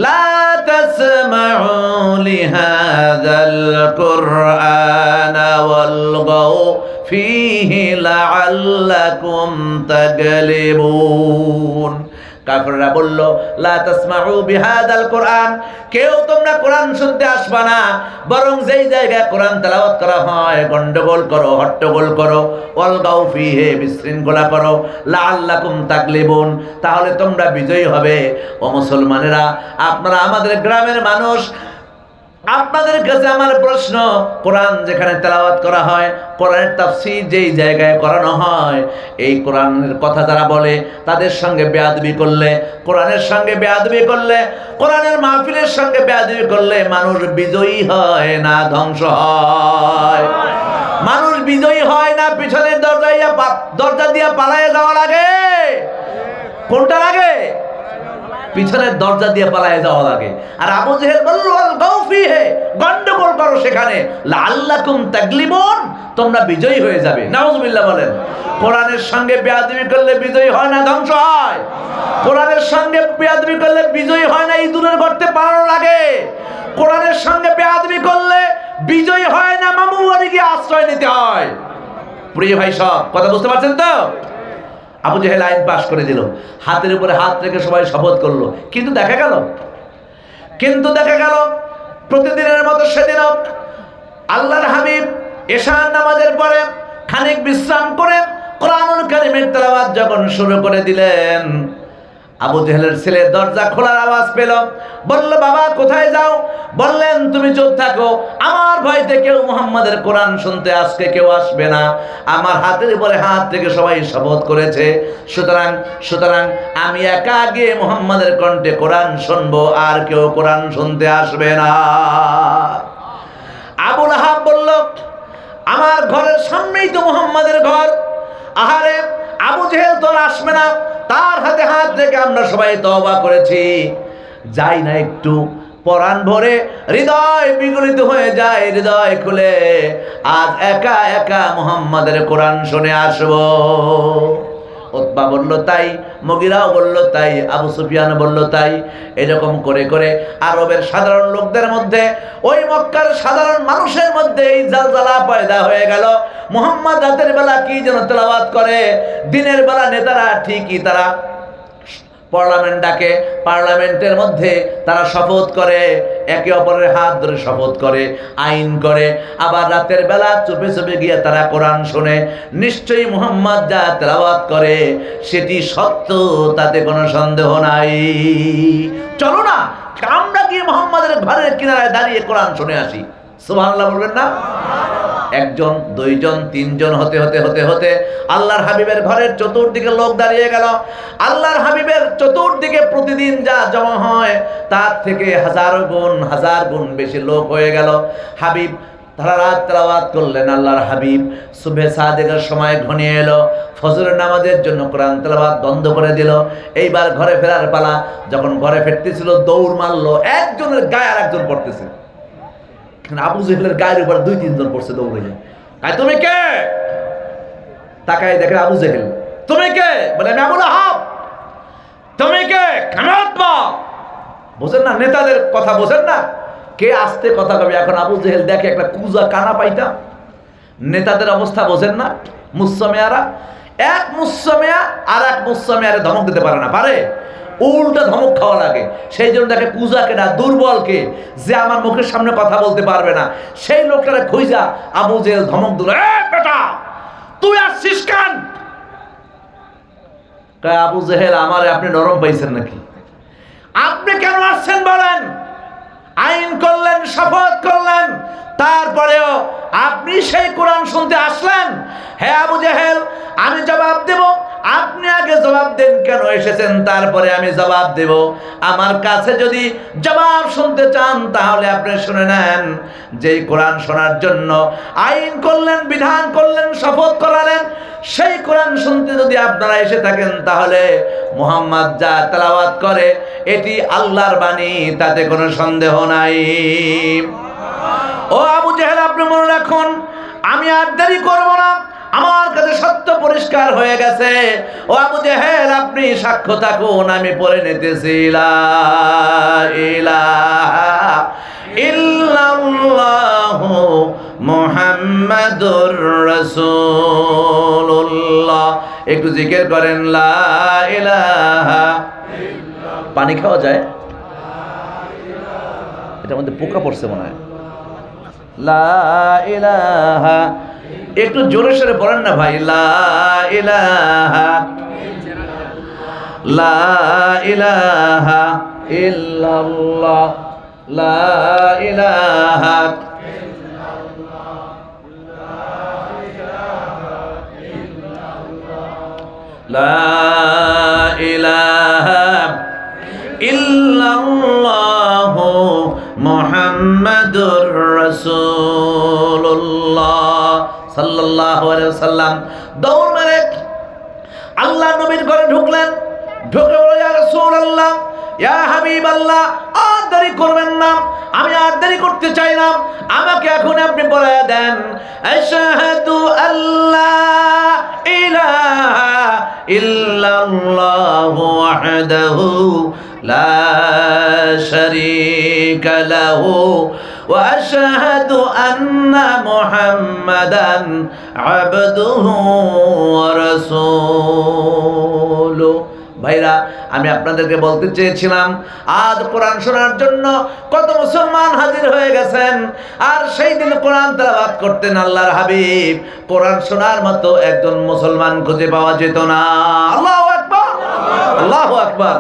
لا تسمعوا لهذا القرآن والغوا فيه لعلكم تغلبون। কাফেররা বলল, লা তাসমাউ বিহাদাল কোরআন, কেউ তোমরা কোরআন শুনতে আসবা না, বরং যেই জায়গায় কোরআন তেলাওয়াত করা হয় গন্ডগোল করো, হট্টগোল করো, ওয়ালগাউ ফিহি, বিশৃঙ্খলা করো, লাআল্লাকুম তাগলিবুন, তাহলে তোমরা বিজয়ী হবে। ও মুসলমানেরা, আপনারা আমাদের গ্রামের মানুষ, আপনাদের কাছে আমার প্রশ্ন, কোরআন যেখানে তেলাওয়াত করা হয়, কোরআনের তাফসীর যেই জায়গায় করানো হয়, এই কোরআনের কথা যারা বলে তাদের সঙ্গে বেয়াদবি করলে, কোরআনের সঙ্গে বেয়াদবি করলে, কোরআনের মাহফিলের সঙ্গে বেয়াদবি করলে মানুষ বিজয়ী হয় না ধ্বংস হয়? মানুষ বিজয়ী হয় না পিছনের দরজা দিয়ে পালায়ে যাওয়া লাগে? কোনটা লাগে? পিছনের দরজা দিয়ে পালায়ে যাওয়া লাগে। আর আবু জেহেল বলল, আল গাউফি হে, গন্ডগোল করো সেখানে, লাআল্লাকুম তাগলিবুন, তোমরা বিজয়ী হয়ে যাবে। নাউজুবিল্লাহ বলেন। কোরআনের সঙ্গে বেয়াদবি করলে বিজয়ী হয় না ধ্বংস হয়? কোরআনের সঙ্গে বেয়াদবি করলে বিজয়ী হয় না ইঁদুরের গর্তে পালানো লাগে? কোরআনের সঙ্গে বেয়াদবি করলে বিজয়ী হয় না মামু বাড়ি গিয়ে আশ্রয় নিতে হয়? প্রিয় ভাই, সব কথা বুঝতে পারছেন তো? আবু জেহেল আইন পাশ করে দিল, হাতের উপরে হাত রেখে সবাই শপথ করলো। কিন্তু দেখা গেল প্রতিদিনের মতো সেদিনও আল্লাহর হাবিব এশার নামাজের পরে খানিক বিশ্রাম করে কোরআনুল কারীমের তেলাওয়াত যখন শুরু করে দিলেন, আবু জেহেলের ছেলে দরজা খোলার আওয়াজ পেল, বলল, বাবা কোথায় যাও? বললেন, তুমি চুপ থাকো, আমার ভয়তে কেউ মুহাম্মাদের কোরআন শুনতে আজকে কেউ আসবে না। আমার হাতের উপরে হাত থেকে সবাই শপথ করেছে, সুতরাং আমি একা গিয়ে মুহাম্মাদের কণ্ঠে কোরআন শুনবো, আর কেউ কোরআন শুনতে আসবে না। আবু লাহাব বলল, আমার ঘরের সামনেই তো মুহাম্মাদের ঘর, আহারে আবু জেহেল তো আসবে না, তার হাতে হাত রেখে আমরা সবাই তওবা করেছি, যাই না একটু পরাণ ভরে, হৃদয় বিগলিত হয়ে যায়, হৃদয় খুলে আজ একা একা মুহাম্মাদের কোরআন শুনে আসবো। উতবা বলল তাই, মুগিরাও বলল তাই, আবু সুফিয়ান বলল তাই। এরকম করে করে আরবের সাধারণ লোকদের মধ্যে, ওই মক্কার সাধারণ মানুষের মধ্যে এই জালজালা পয়দা হয়ে গেল। মুহাম্মদ রাতের বেলা কি যেন তেলাওয়াত করে, দিনের বেলা নেতারা ঠিকই তারা পার্লামেন্ট ডাকে, পার্লামেন্টের মধ্যে তারা শপথ করে, একে অপরের হাত ধরে শপথ করে, আইন করে, আবার রাতের বেলা চুপে চুপে গিয়ে তারা কোরআন শোনে। নিশ্চয়ই মুহাম্মদ যা তেলাওয়াত করে সেটি সত্য, তাতে কোনো সন্দেহ নাই। চলো না আমরা গিয়ে মুহাম্মাদের ঘরের কিনারায় দাঁড়িয়ে কোরআন শুনে আসি। সুবহানাল্লাহ বলবেন না? একজন, দুইজন, তিনজন হতে হতে হতে হতে আল্লাহর হাবিবের ঘরের চতুর্দিকে লোক দাঁড়িয়ে গেল। আল্লাহর হাবিবের চতুর্দিকে প্রতিদিন যা জমা হয় তার থেকে হাজার গুণ বেশি লোক হয়ে গেল। হাবিব সারা রাত তেলাওয়াত করলেন। আল্লাহর হাবিব সুবহে সাদেকের সময় ঘনিয়ে এলো, ফজরের নামাজের জন্য কোরআন তেলাওয়াত বন্ধ করে দিল। এইবার ঘরে ফেরার পালা। যখন ঘরে ফিরতেছিল দৌড় মারলো, একজনের গায়ে আর একজন পড়তেছে। আবু জেহেলের গায়ের উপর 2-3 জন পড়ছে দৌড়ে। তুমি কে? তাকায় দেখে আবু জেহেল। তুমি কে? বলে আমি আবু লাহাব। তুমি কে? আমি উতবা। বোঝেন না নেতাদের কথা, বোঝেন না কে আস্তে কথা কবে। এখন আবু জেহেল দেখে একটা কুজা কানা পাইতাম, নেতাদের অবস্থা বোঝেন না। মুসমেয়ারা, এক মুসমেয়া আর এক মুসমেয়ারে ধমক দিতে পারে না, পারে? উল্টা ধমক খাওয়া লাগে। সেই জন্য দেখে কুজাকে না, দুর্বলকে, যে আমার মুখের সামনে কথা বলতে পারবে না, সেই লোকটারে খুঁজা আবু জেহেল ধমক দিল, এ বেটা তুই আসছিস কেন? আবু জেহেল, আমারে আপনি নরম পাইছেন নাকি? আপনি কেন আসছেন বলেন? আইন করলেন, শপথ করলেন, তারপরেও আপনি সেই কোরআন শুনতে আসলেন? হে আবু জেহেল, আমি জবাব দেব, আপনি আগে জবাব দেন কেন এসেছেন, তারপরে আমি জবাব দেব। আমার কাছে যদি জবাব শুনতে চান তাহলে আপনি শুনে নেন। যেই কোরআন শোনার জন্য আইন করলেন, বিধান করলেন, শপথ করালেন, সেই কোরআন শুনতে যদি আপনারা এসে থাকেন তাহলে মুহাম্মদ যা তেলাওয়াত করে এটি আল্লাহর বাণী, তাতে কোনো সন্দেহ নাই। ও আবু জেহেল, আপনি মনে রাখুন, আমি আর দেরি করব না, আমার কাছে সত্য পরিষ্কার হয়ে গেছে। ও আবু জেহেল, আপনি সাক্ষ্য থাকুন, আমি পড়ে নিতেছি লা ইলাহা ইল্লাল্লাহু মুহাম্মাদুর রাসূলুল্লাহ। একটু জিকির করেন লা ইলাহা। পানি খাওয়া যায়? এটার মধ্যে পোকা পড়ছে মনে হয়। লা ইলাহা, একটু জোরে সোরে পড়েন না ভাই। লা ইলাহা, লা ইলাহা ইল্লাল্লাহ, লা ইলাহা, লা ইলাহা ইল্লাল্লাহু মুহাম্মাদুর রাসূলুল্লাহ সাল্লাল্লাহু আলাইহি ওয়াসাল্লাম দৌড় মেরে আল্লাহ নবীর ঘরে ঢুকলেন। ঢুকে বলে, ইয়া রাসূলুল্লাহ, ইয়া হাবিবাল্লাহ, আর দেরি করবেন না, আমি আর দেরি করতে চাই না, আমাকে এখন আপনি বলে দেন আশহাদু আল্লা ইলাহা ইল্লাল্লাহু ওয়াহদাহু লা শারীকা লাহু ওয়া আশহাদু আন্না মুহাম্মাদান আবদুহু ওয়া রাসূলুহু। ভাইরা, আমি আপনাদেরকে বলতে চেয়েছিলাম, আজ কোরআন শোনার জন্য কত মুসলমান হাজির হয়ে গেছেন, আর সেই দিন কোরআন তেলাওয়াত করতেন আল্লাহর হাবিব, কোরআন শোনার মতো একজন মুসলমান খুঁজে পাওয়া যেত না। আল্লাহু আকবার, আল্লাহু আকবার।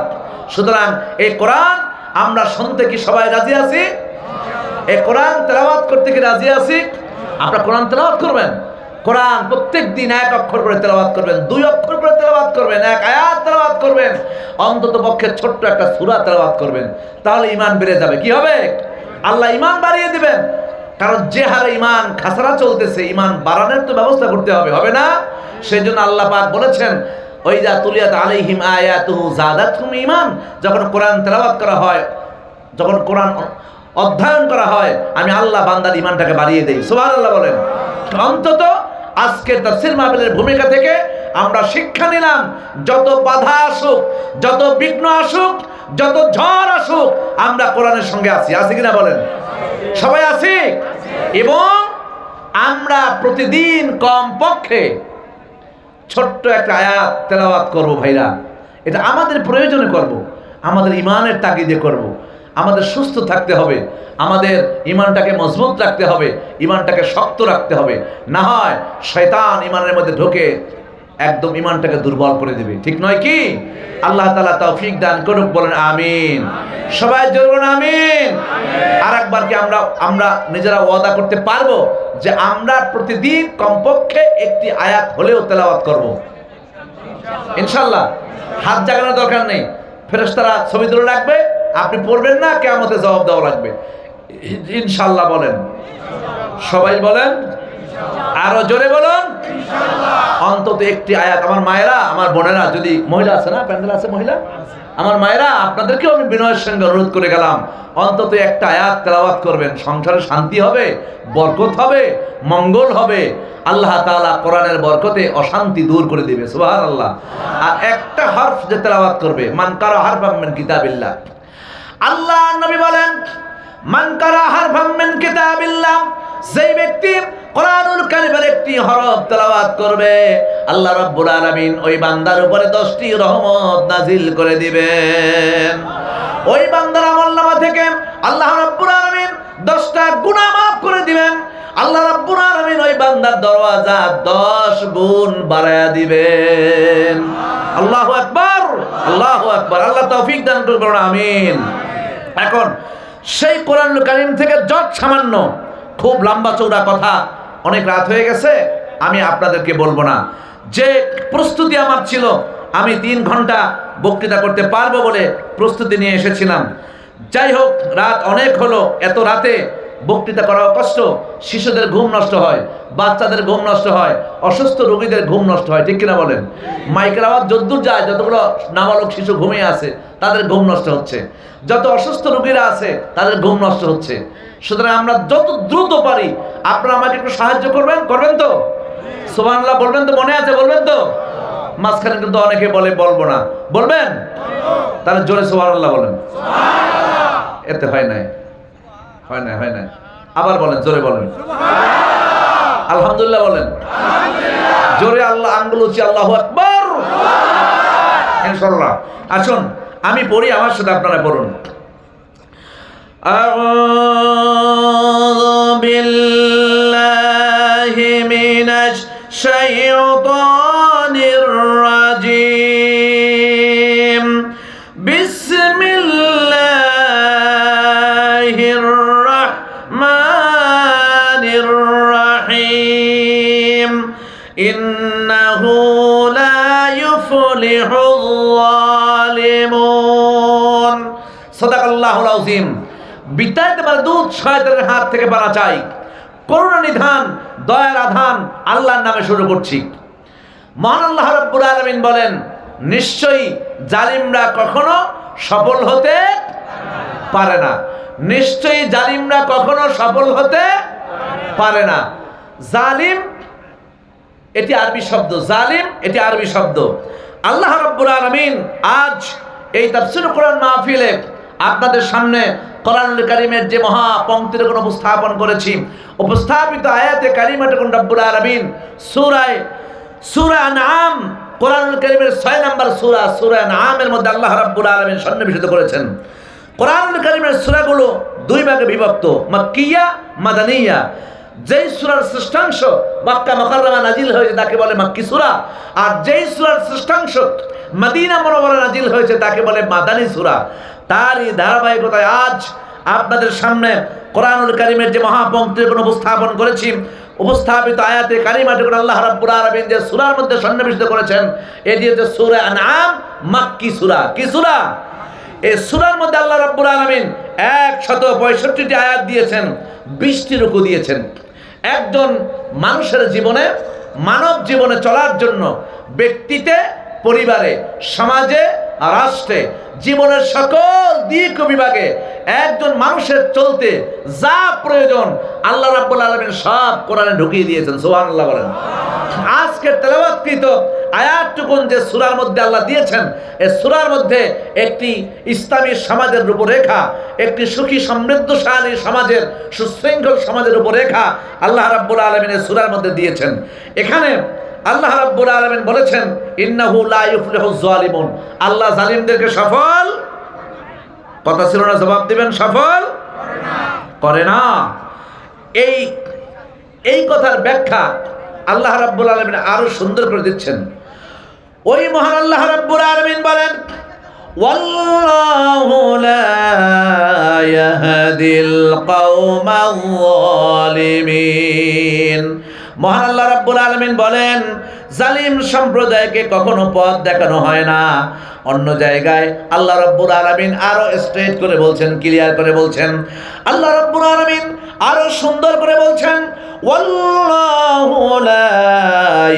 সুতরাং এই কোরআন আমরা শুনতে কি সবাই রাজি আছি? এই কোরআন তেলাওয়াত করতে কি রাজি আছি? আপনারা কোরআন তেলাওয়াত করবেন? কোরআন প্রত্যেক দিন এক অক্ষর করে তেলাওয়াত করবেন, 2 অক্ষর করে তেলাওয়াত করবেন, এক আয়াত তেলাওয়াত করবেন, অন্তত পক্ষে ছোট্ট একটা সূরা তেলাওয়াত করবেন, তাহলে ঈমান বেড়ে যাবে। কি হবে? আল্লাহ ঈমান বাড়িয়ে দিবেন। কারণ যে হারে ঈমান খাসারা চলতেছে, ঈমান বাড়ানোর তো ব্যবস্থা করতে হবে, হবে না? সেজন্য আল্লাহ পাক বলেছেন, ওয়াইজা তুলিয়াত আলাইহিম আয়াতুহু যাদাতহুম ঈমান। যখন কোরআন তেলাওয়াত করা হয়, যখন কোরআন অধ্যয়ন করা হয়, আমি আল্লাহ বান্দার ঈমানটাকে বাড়িয়ে দেই। সুবহানাল্লাহ বলেন। অন্তত আজকের তাফসীর মাহফিলের ভূমিকা থেকে আমরা শিক্ষা নিলাম, যত বাধা আসুক, যত বিঘ্ন আসুক, যত ঝড় আসুক, আমরা কোরআনের সঙ্গে আছি। আছি কিনা বলেন? সবাই আছি। এবং আমরা প্রতিদিন কমপক্ষে ছোট্ট একটা আয়াত তেলাওয়াত করব ভাইরা। এটা আমাদের প্রয়োজনে করব, আমাদের ঈমানের তাগিদে করব। আমাদের সুস্থ থাকতে হবে, আমাদের ঈমানটাকে মজবুত রাখতে হবে, ঈমানটাকে শক্ত রাখতে হবে। না হয় শয়তান ঈমানের মধ্যে ঢোকে একদম ঈমানটাকে দুর্বল করে দেবে। ঠিক নয় কি? আল্লাহ তাআলা তৌফিক দান করুক, বলেন আমিন। সবাই জোরে বলেন আমিন। আর একবার কি আমরা নিজেরা ওয়াদা করতে পারবো যে আমরা প্রতিদিন কমপক্ষে একটি আয়াত হলেও তেলাওয়াত করব? ইনশাআল্লাহ। হাত জাগানোর দরকার নেই, ফেরেশতারা ছবি তুলে রাখবে, আপনি পড়বেন না, কিয়ামতে জবাব দেওয়া লাগবে। ইনশাআল্লাহ বলেন, সবাই বলেন, আরো জোরে বলুন ইনশাআল্লাহ। অন্তত একটি আয়াত। আমার মায়েরা, আমার বোনেরা, যদি মহিলা আছে না, প্যান্ডেল আছে মহিলা, আমার মায়েরা, আপনাদেরকেও আমি বিনয়ের সঙ্গে অনুরোধ করে গেলাম, অন্তত একটা আয়াত তেলাওয়াত করবেন। সংসারে শান্তি হবে, বরকত হবে, মঙ্গল হবে। আল্লাহ তাআলা কোরআনের বরকতে অশান্তি দূর করে দিবে, সুবহানাল্লাহ। আর একটা হরফ যে তেলাওয়াত করবে, মান কারা হারফাম মিন কিতাবিল্লাহ, আল্লাহ নবী বলেন, মান কারা হারফাম মিন কিতাবিল্লাহ, যেই ব্যক্তি কোরআনুল কারীমের একটি হরফ তেলাওয়াত করবে, আল্লাহ রাব্বুল আলামিন ওই বান্দার উপরে 10টি রহমত নাজিল করে দিবেন। ওই বান্দার আমলনামা থেকে আল্লাহ রাব্বুল আলামিন 10টা গুনাহ মাফ করে দিবেন। আল্লাহ রাব্বুল আলামিন ওই বান্দার দরওয়াজা 10 গুণ বাড়ায়া দিবেন। আল্লাহু আকবার, আল্লাহু আকবার। আল্লাহ তৌফিক দান করুন, আমিন। এখন সেই কোরআনুল কারীম থেকে যত সামান্য, খুব লম্বা চৌড়া কথা, অনেক রাত হয়ে গেছে, আমি আপনাদেরকে বলবো না। যে প্রস্তুতি আমার ছিল, আমি 3 ঘন্টা বক্তৃতা করতে পারবো বলে প্রস্তুতি নিয়ে এসেছিলাম। যাই হোক, রাত অনেক হলো, এত রাতে বক্তৃতা করাও কষ্ট। শিশুদের ঘুম নষ্ট হয়, বাচ্চাদের ঘুম নষ্ট হয়, অসুস্থ রোগীদের ঘুম নষ্ট হয়, ঠিক কিনা বলেন? মাইকের আওয়াজ যদ্দূর যায়, যতগুলো নাবালক শিশু ঘুমিয়ে আছে তাদের ঘুম নষ্ট হচ্ছে, যত অসুস্থ রোগীরা আছে তাদের ঘুম নষ্ট হচ্ছে। সুতরাং আমরা যত দ্রুত পারি, আপনারা আমাকে একটু সাহায্য করবেন, করবেন তো? সুবহানাল্লাহ বলবেন তো? মনে আছে? বলবেন তো? মাঝখানে কিন্তু অনেকে বলে বলবো না, বলবেন? তাহলে জোরে সুবহানাল্লাহ বলেন। এতে হয় নাই, হয় নাই, হয় নাই। আবার বলেন, জোরে বলেন আলহামদুলিল্লাহ বলেন, জোরে আল্লাহ আঙ্গুল উঁচিয়ে আল্লাহু আকবার, ইনশাআল্লাহ। আসুন আমি পড়ি, আমার সাথে আপনারা পড়ুন। আউযু বিল্লাহি মিনাশ শাইতানির রাজিম, বিসমিল্লাহির রাহমানির রাহিম, ইন্নাহু লা ইউফলিহুল যালিমুন। সাদাকাল্লাহুল আযীম। বিতাড়িত দুধ শয়তানের হাত থেকে বাঁচা চাই। করুণা নিধান, দয়ার আধান আল্লাহর নামে শুরু করছি। মহান আল্লাহ রাব্বুল আলামিন বলেন, নিশ্চয়ই জালিমরা কখনো সফল হতে পারে না। নিশ্চয়ই জালিমরা কখনো সফল হতে পারে না। জালিম এটি আরবি শব্দ, জালিম এটি আরবি শব্দ। আল্লাহ রাব্বুল আলামিন আজ এই তাফসীর কোরআন মাহফিলে আপনাদের সামনে কোরআনুল কারীমের যে মহা পংক্তির উপস্থাপন করেছি, উপস্থাপিত আয়াতে কারিমাতে কোন রব্বুল আলামিন সূরা আনআম, কোরআনুল কারীমের 6 নম্বর সূরা আনআমের মধ্যে আল্লাহ রাব্বুল আলামিন সন্নিবেশিত করেছেন। কোরআনুল কারীমের সূরাগুলো 2 ভাগে বিভক্ত, মাক্কিয়া, মাদানিয়া। যেই সূরার শ্রেষ্ঠাংশ মক্কা মুকাররমা নাজিল হয়েছে তাকে বলে মাক্কি সূরা, আর যেই সূরার শ্রেষ্ঠাংশ মদিনা মুনাওয়ারা নাজিল হয়েছে তাকে বলে মাদানী সূরা। তারই ধারাবাহিকতায় আজ আপনাদের সামনে কোরআনুল কারীমের যে মহাপংক্তিগুলো উপস্থাপন করেছি, উপস্থাপিত আয়াতে কারিমাতে আল্লাহ রাব্বুল আলামিন যে সূরার মধ্যে সন্নিবেশিত করেছেন, এটি হচ্ছে সূরা আনআম, মাক্কি সূরা। কি সূরা? এই সূরার মধ্যে আল্লাহ রাব্বুল আলামিন 165টি আয়াত দিয়েছেন, 20টি রুকু দিয়েছেন। একজন মানুষের জীবনে, মানব জীবনে চলার জন্য, ব্যক্তিতে, পরিবারে, সমাজে, রাষ্ট্রে, জীবনের সকল দিক বিভাগে একজন মানুষের চলতে যা প্রয়োজন আল্লাহ রাব্বুল আলামিন সব কোরআনে ঢুকিয়ে দিয়েছেন। সুবহানাল্লাহ বলেন। আজকের তেলাওয়াতকৃত আয়াতটুকুন যে সূরার মধ্যে আল্লাহ দিয়েছেন, এই সূরার মধ্যে একটি ইসলামী সমাজের রূপরেখা, একটি সুখী সমৃদ্ধশালী সমাজের, সুশৃঙ্খল সমাজের রূপরেখা আল্লাহ রাব্বুল আলামিন এই সূরার মধ্যে দিয়েছেন। এখানে আল্লাহ রাব্বুল আলামিন বলেছেন, ইন্নাহু লা ইউফলিহুজ যালিমুন, আল্লাহ জালিমদেরকে সফল, কথা ছিল না, জবাব দিবেন, সফল করে না। এই কথার ব্যাখ্যা আল্লাহ রাব্বুল আলামিন আরো সুন্দর করে দিচ্ছেন। ওই মহান আল্লাহ রাব্বুল আলামিন বলেন, ওয়াল্লাহু লা ইয়াহদিল কওমাল যালিমিন। মহান আল্লাহ রাব্বুল আলামিন বলেন, জালিম সম্প্রদায়কে কখনো পথ দেখানো হয় না। অন্য জায়গায় আল্লাহ রাব্বুল আলামিন আরো স্ট্রেট করে বলছেন, ক্লিয়ার করে বলছেন। আল্লাহ রাব্বুল আলামিন আরো সুন্দর করে বলছেন, ওয়াল্লাহু লা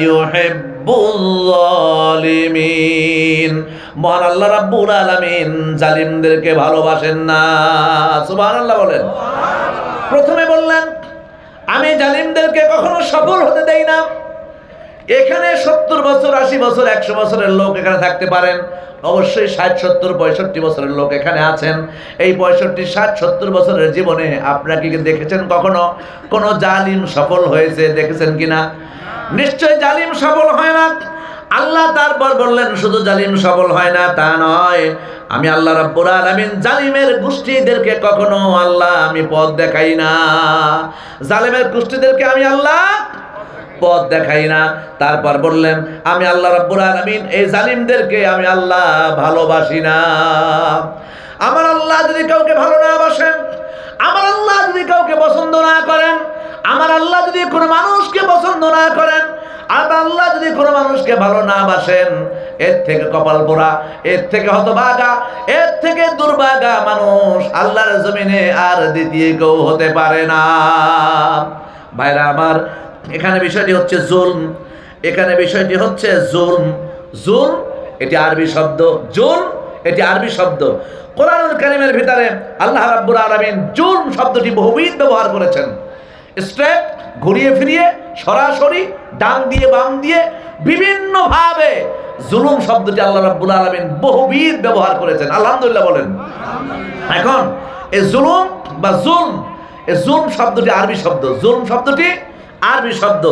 ইউহিব্বু ইউহিব্বুল যালিমিন। মহান আল্লাহ রাব্বুল আলামিন জালিমদেরকে ভালোবাসেন না। সুবহানাল্লাহ বলেন। প্রথমে বললেন আমি জালিমদেরকে কখনো সফল হতে দেই না। এখানে 70 বছর 80 বছর 100 বছরের লোক এখানে থাকতে পারেন, অবশ্যই 60 70 65 বছরের লোক এখানে আছেন। এই 65 60 70 বছরের জীবনে আপনারা কি দেখেছেন কখনো কোন জালিম সফল হয়েছে? দেখেছেন কিনা? নিশ্চয় জালিম সফল হয় না। আল্লাহ তারপর বললেন শুধু জালিম সফল হয় না তা নয়, আমি আল্লাহ রাব্বুল আলামিন জালিমের গোষ্ঠীদেরকে কখনো আল্লাহ আমি পথ দেখাই না। জালিমের গোষ্ঠীদেরকে আমি আল্লাহ পথ দেখাই না। তারপর বললেন আমি আল্লাহ রাব্বুল আলামিন এই জালিমদেরকে আমি আল্লাহ ভালোবাসি না। আমার আল্লাহ যদি কাউকে ভালো না বাসেন, আমার আল্লাহ যদি কাউকে পছন্দ না করেন, আমার আল্লাহ যদি কোনো মানুষকে পছন্দ না করেন, আর আল্লাহ যদি কোনো মানুষকে ভালো না বাসেন, এর থেকে কপাল পোড়া, এর থেকে হতভাগা, এর থেকে দুর্ভাগা মানুষ আল্লাহর জমিনে আর দ্বিতীয় কেউ হতে পারে না। ভাইরা আমার, এখানে বিষয়টি হচ্ছে জুলম। এখানে বিষয়টি হচ্ছে জুলম। জুলম এটি আরবি শব্দ, জুলম এটি আরবি শব্দ। কোরআনুল কারীমের ভিতরে আল্লাহ রাব্বুল আলামিন জুলম শব্দটি বহুবিধ ব্যবহার করেছেন। স্ট্রেট, ঘুরিয়ে ফিরিয়ে, সরাসরি, ডান দিয়ে বাম দিয়ে, বিভিন্ন ভাবে জুলুম শব্দটি আল্লাহ রাব্বুল আলামিন বহুবিধ ব্যবহার করেছেন। আলহামদুলিল্লাহ বলেন। এখন এই জুলুম বা জুলম, এই জুলম শব্দটি আরবি শব্দ, জুলম শব্দটি আরবি শব্দ।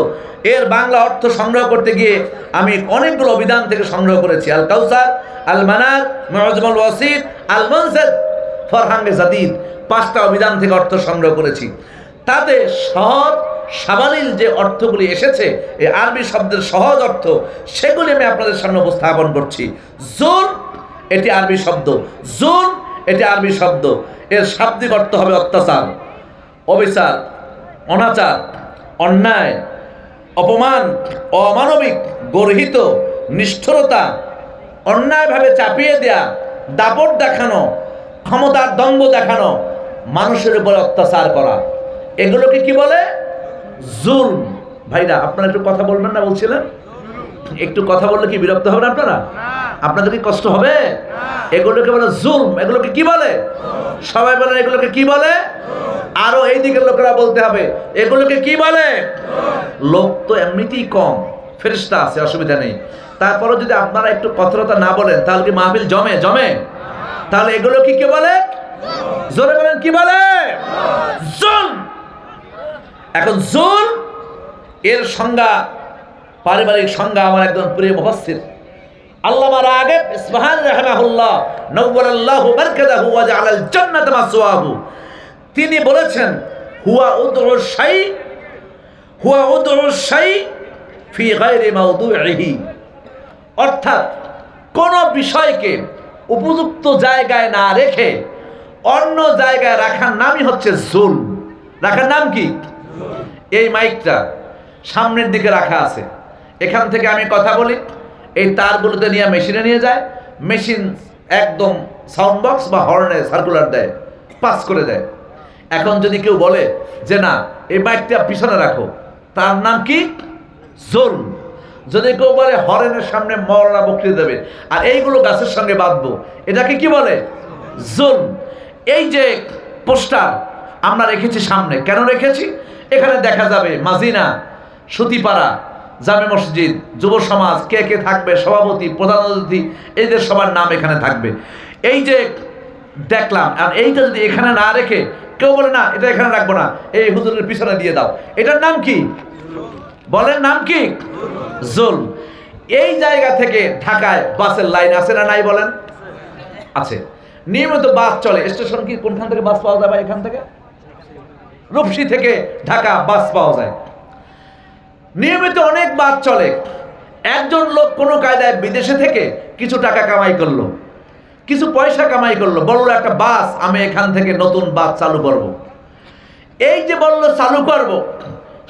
এর বাংলা অর্থ সংগ্রহ করতে গিয়ে আমি অনেকগুলো অভিধান থেকে সংগ্রহ করেছি। আল কাউসার, আল মানার, মুআজ্জামুল ওয়াসিত, আল মুনসাদ, ফরহাঙ্গে জাদিদ, 5টা অভিধান থেকে অর্থ সংগ্রহ করেছি। তাতে সহজ সাবালিল যে অর্থগুলি এসেছে, এই আরবি শব্দের সহজ অর্থ, সেগুলি আমি আপনাদের সামনে উপস্থাপন করছি। জুলম এটি আরবি শব্দ, জুলম এটি আরবি শব্দ। এর শাব্দিক অর্থ হবে অত্যাচার, অবিচার, অনাচার, অন্যায়, অপমান, অমানবিক, গর্হিত, নিষ্ঠুরতা, অন্যায়ভাবে চাপিয়ে দেয়া, দাপট দেখানো, ক্ষমতার দম্ভ দেখানো, মানুষের উপর অত্যাচার করা, এগুলোকে কি বলে? জুলম। ভাইরা আপনারা একটু কথা বলবেন না বলছিলেন? একটু কথা বললে কি বিরক্ত হবেন আপনারা? আপনাদের কি কষ্ট হবে? এগুলোকে বলে জুলম। এগুলোকে কি বলে? সবাই বলেন এগুলোকে কি বলে? আরো এই দিকের লোকেরা বলতে হবে এগুলোকে কি বলে? লোক তো এমনিতেই কম, ফেরেশতা আছে, অসুবিধা নেই। তারপরও যদি আপনারা একটু কথাটা না বলেন তাহলে কি মাহফিল জমে? জমে। তাহলে এগুলো কি কে বলে? জোরে বলেন কি বলে? জুলম। এখন জুলম এর সংজ্ঞা, পারিবারিক সংজ্ঞা আমার একজন প্রিয় মুফাসসির আল্লামা রাগিব ইসফাহানি রাহিমাহুল্লাহ নওয়ারাল্লাহু বারকাতাহু ওয়া জাআলাল জান্নাতা মাসওয়াহু, তিনি বলেছেন হুয়া উদউ শাই ফি গায়রি মাওদুইহি, অর্থাৎ কোন বিষয়কে উপযুক্ত জায়গায় না রেখে অন্য জায়গায় রাখার নামই হচ্ছে জুলম। রাখার নাম কি? এই মাইকটা সামনের দিকে রাখা আছে, এখান থেকে আমি কথা বলি, এই তারগুলোতে নিয়ে মেশিনে নিয়ে যায়, মেশিন একদম সাউন্ড বক্স বা হর্নে সার্কুলার দেয়, পাস করে দেয়। এখন যদি কেউ বলে যে না এই মাইকটা পিছনে রাখো, তার নাম কি? জুলম। যদি কেউ বলে হর্নের সামনে মওলানা বক্তৃতা দেবে আর এইগুলো গাছের সঙ্গে বাঁধবো, এটাকে কি বলে? জুলম। এই যে পোস্টার আমরা রেখেছি সামনে, কেন রেখেছি? এখানে দেখা যাবে মাজিনা, সুতিপাড়া, জামে মসজিদ, যুব সমাজ, কে কে থাকবে, সভাপতি, প্রধান অতিথি, এদের সবার নাম এখানে থাকবে। এই যে দেখলাম, আর এইটা যদি এখানে না রেখে কেউ বলে না এটা এখানে রাখবো না, এই হুজুরের পিছনে দিয়ে দাও, এটার নাম কি? বলেন নাম কি? জুলম। এই জায়গা থেকে ঢাকায় বাসের লাইন আছে না নাই বলেন? আছে। নিয়মিত বাস চলে। স্টেশন কি কোনখান থেকে বাস পাওয়া যাবে? এখান থেকে রূপসী থেকে ঢাকা বাস পাওয়া যায়। নিয়মিত অনেক বাস চলে। একজন লোক কোনো কায়দায় বিদেশে থেকে কিছু টাকা কামাই করলো, কিছু পয়সা কামাই করলো, বললো একটা বাস আমি এখান থেকে নতুন বাস চালু করব। এই যে বললো চালু করব,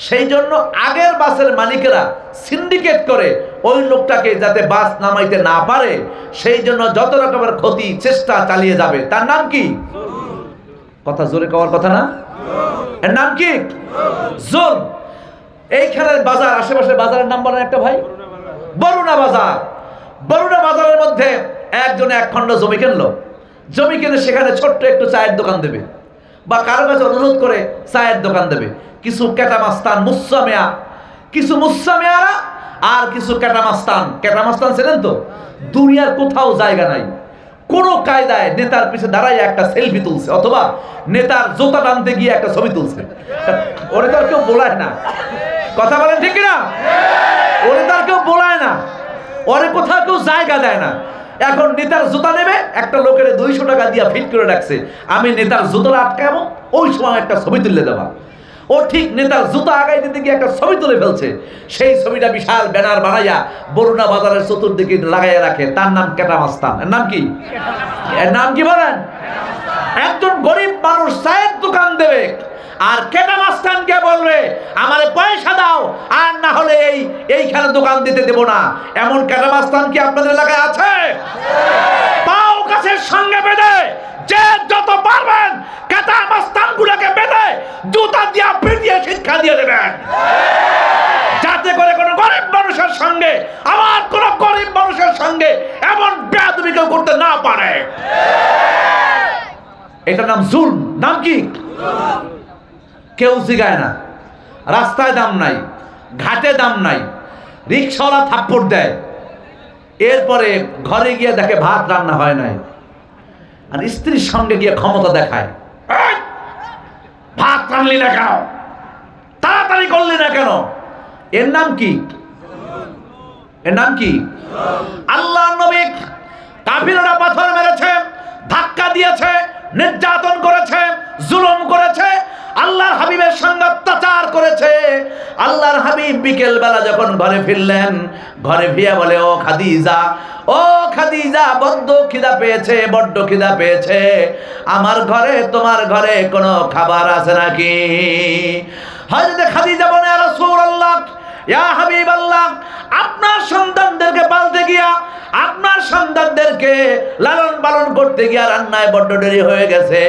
সেই জন্য আগের বাসের মালিকেরা সিন্ডিকেট করে ওই লোকটাকে যাতে বাস নামাইতে না পারে সেই জন্য যত রকমের ক্ষতি চেষ্টা চালিয়ে যাবে। তার নাম কি? কথা জোরে কওয়ার কথা না? এর নাম কি? জুলম। এইখানের বাজার, আশেপাশের বাজারের নাম বলেন একটা ভাই, বরুণা বাজার। বরুণা বাজারের মধ্যে একজনে এক খণ্ড জমি কিনলো। জমি কিনে সেখানে ছোট্ট একটু চায়ের দোকান দেবে, বা কারো কাছে অনুরোধ করে চায়ের দোকান দেবে। কিছু কেটামাস্তান মুসামেয়া, কিছু মুসামেয়ারা আর কিছু কেটামাস্তান। কেটামাস্তান ছিলেন তো, দুনিয়ার কোথাও জায়গা নাই, কোনো কায়দায় নেতার পিছে দাঁড়ায় একটা সেলফি তুলছে, অথবা নেতার জোতা টানতে গিয়ে একটা ছবি তুলছে। ওরে তো আর কেউ বলায় না, কথা বলেন ঠিক না? ওরে তো আর কেউ বলায় না, ওরে কোথাও কেউ জায়গা দেয় না। এখন নেতার জুতা নেবে, একটা লোকের 200 টাকা দিয়ে ফিট করে রাখছে, আমি নেতার জুতোটা আটকাবো, ওই সময় একটা ছবি তুলে দেবা। ও ঠিক নেতার জুতা আগাই দিতে গিয়ে একটা ছবি তুলে ফেলছে। সেই ছবিটা বিশাল ব্যানার বানাইয়া বরুণা বাজারের চতুর্দিকে লাগাইয়া রাখে। তার নাম কেটামাস্তান। এর নাম কি? এর নাম কি বলেন? একজন গরিব মানুষ চায়ের দোকান দেবে, আর কেটামাস্তানকে বলবে আমারে পয়সা দাও, আর না হলে এইখানে দোকান দিতে দেব না। এমন কেটামাস্তান কি আপনাদের এলাকায় আছে? পাও গাছের সঙ্গে বেঁধে যে যত পারবেন কেটামাস্তানগুলোকে বেঁধে জুতা দিয়া পিটিয়ে শিক্ষা দিয়ে দেবেন, যাতে করে কোনো গরিব মানুষের সঙ্গে, আমার কোন গরিব মানুষের সঙ্গে এমন বেয়াদবি কেউ করতে না পারে। এটার নাম জুলম। নাম কি? কেউ জিগায় না, রাস্তায় দাম নাই, ঘাটে দাম নাই, রিক্সাওয়ালা থাপ্পড় দেয়, এরপরে ঘরে গিয়ে দেখে ভাত রান্না হয় নাই, আর স্ত্রীর সঙ্গে গিয়ে ক্ষমতা দেখায়, ভাত রান্নলি না কেন, তাড়াতাড়ি করলি না কেন। এর নাম কি? এর নাম কি? আল্লাহ নবী কাফিররা পাথর মেরেছে, ধাক্কা দিয়েছে, নির্যাতন করেছে, জুলুম করেছে, আল্লাহর হাবিবের সঙ্গে অত্যাচার করেছে। আল্লাহর হাবিব বিকেল বেলা যখন ঘরে ফিরলেন, ঘরে ফিরে বলে, ও খাদিজা, ও খাদিজা, বড্ড খিদা পেয়েছে, বড্ড খিদা পেয়েছে, আমার ঘরে তোমার ঘরে কোনো খাবার আছে নাকি? হযরত খাদিজা বলে, ইয়া রাসূলুল্লাহ, ইয়া হাবিবাল্লাহ, আপনার সন্তানদেরকে পালতে গিয়া, আপনার সন্তানদেরকে লালন পালন করতে গিয়া রান্নায় বড্ড দেরি হয়ে গেছে,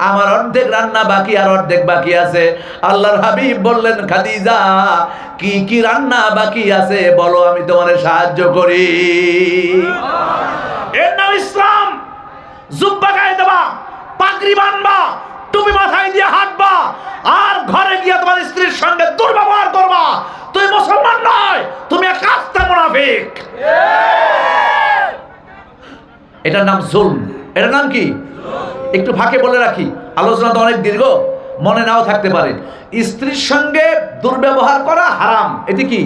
আমার অর্ধেক রান্না বাকি আর অর্ধেক বাকি আছে। আল্লাহর হাবিব বললেন, খাদিজা, কি কি রান্না বাকি আছে বলো, আমি তোমারে সাহায্য করি। এর নাম ইসলাম। জুব্বা গায়ে দেবা, পাগড়ি বানবা, টুপি মাথায় দিয়ে হাঁটবা, আর ঘরে গিয়ে তোমার স্ত্রীর সঙ্গে দুর্ব্যবহার করবা। তুই মুসলমান নয়, তুমি এক কাস্তা মুনাফিক। এটার নাম জুলম। এটার নাম কি? একটু ফাঁকে বলে রাখি, আলোচনা তো অনেক দীর্ঘ, মনে নাও থাকতে পারে। স্ত্রীর সঙ্গে দুর্ব্যবহার করা হারাম। এটি কি?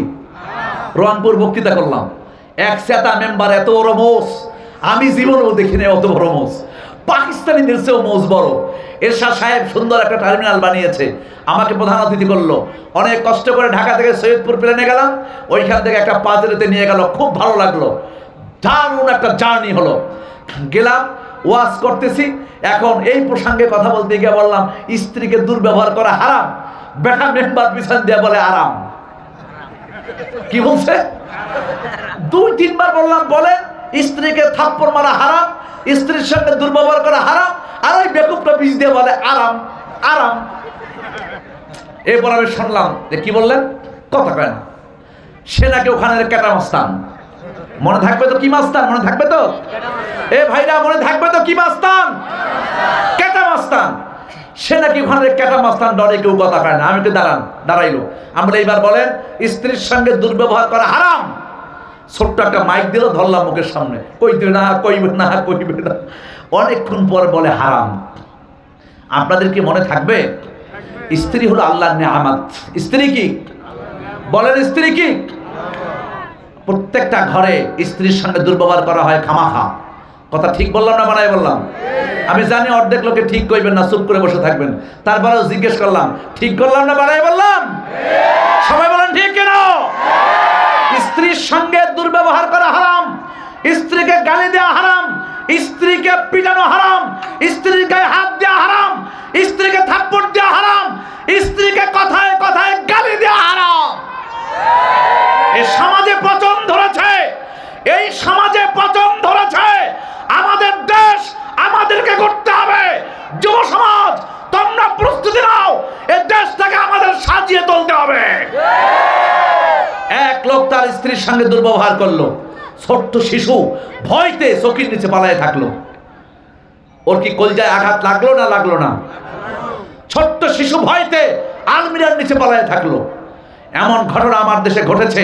রংপুর বক্তৃতা করলাম, এক সেতা মেম্বার, এত বড় মোষ আমি জীবনেও দেখিনি, অত বড় মোষ, পাকিস্তানিদের চেয়েও মোষ বড়। এরশাদ সাহেব সুন্দর একটা টার্মিনাল বানিয়েছে, আমাকে প্রধান অতিথি করলো। অনেক কষ্ট করে ঢাকা থেকে সৈয়দপুর প্লেনে গেলাম, ওইখান থেকে একটা পাজেরিতে নিয়ে গেল, খুব ভালো লাগলো, দারুণ একটা জার্নি হলো। গেলাম, ওয়াজ করতেছি, এখন এই প্রসঙ্গে কথা বলতে গিয়ে বললাম, স্ত্রীকে দুর্ব্যবহার করা হারাম। বেটা মেম্বার পিছন দিয়ে বলে আরাম। কি বলছে? 2-3 বার বললাম, বলেন স্ত্রীকে থাপ্পড় মারা হারাম, স্ত্রীর সঙ্গে দুর্ব্যবহার করা হারাম, আর ওই বেকুবটা পিছ দিয়ে বলে আরাম আরাম। এরপর আমি শুনলাম যে কি বললেন, কথা কয় না, সে নাকি ওখানে কেটামাস্তান। মনে থাকবে তো কি মাস্তান? মনে থাকবে তো? এ ভাইরা, মনে থাকবে তো কি মাস্তান? কেটামাস্তান। সে নাকি ওখানে কেটামাস্তান, ডরে কেউ কথা কয় না। আমি তো দাঁড়াইলো। আমরা এইবার বলেন, স্ত্রীর সঙ্গে দুর্ব্যবহার করা হারাম। ছোট্ট একটা মাইক দিল, ধরলাম মুখের সামনে, কইবে না, কইবে না, কইবে না। অনেকক্ষণ পর বলে হারাম। আপনাদের কি মনে থাকবে? স্ত্রী হলো আল্লাহর নেয়ামত। স্ত্রী কি? বলেন, স্ত্রী কি? প্রত্যেকটা ঘরে স্ত্রীর সঙ্গে দুর্ব্যবহার করা হয় খামাখা। কথা ঠিক বললাম না বানাই বললাম? আমি জানি অর্ধেক লোকে ঠিক কইবেন না, চুপ করে বসে থাকবেন, তারপরেও জিজ্ঞেস করলাম, ঠিক করলাম না বানাই বললাম? সবাই বলেন ঠিক কেন? স্ত্রীর সঙ্গে দুর্ব্যবহার করা হারাম, স্ত্রীকে গালি দেওয়া হারাম, স্ত্রীকে পিটানো হারাম, স্ত্রীর গায়ে হাত দেওয়া হারাম, স্ত্রীকে থাপ্পড় দেওয়া হারাম, স্ত্রীকে কথায় কথায় গালি দেওয়া হারাম। এই সমাজে পচন ধরেছে, এই সমাজে পচন ধরেছে। আমাদের দেশ আমাদেরকে করতে হবে। যুব সমাজ, তোমরা প্রস্তুতি নাও, এই দেশটাকে আমাদের সাজিয়ে তুলতে হবে। এক লোক তার স্ত্রীর সঙ্গে দুর্ব্যবহার করলো, ছোট্ট শিশু ভয়তে চকির নিচে পালায়ে থাকলো। ওর কি কলজায় আঘাত লাগলো না লাগলো না? ছোট্ট শিশু ভয়তে আলমিরার নিচে পালায়ে থাকলো। এমন ঘটনা আমার দেশে ঘটেছে,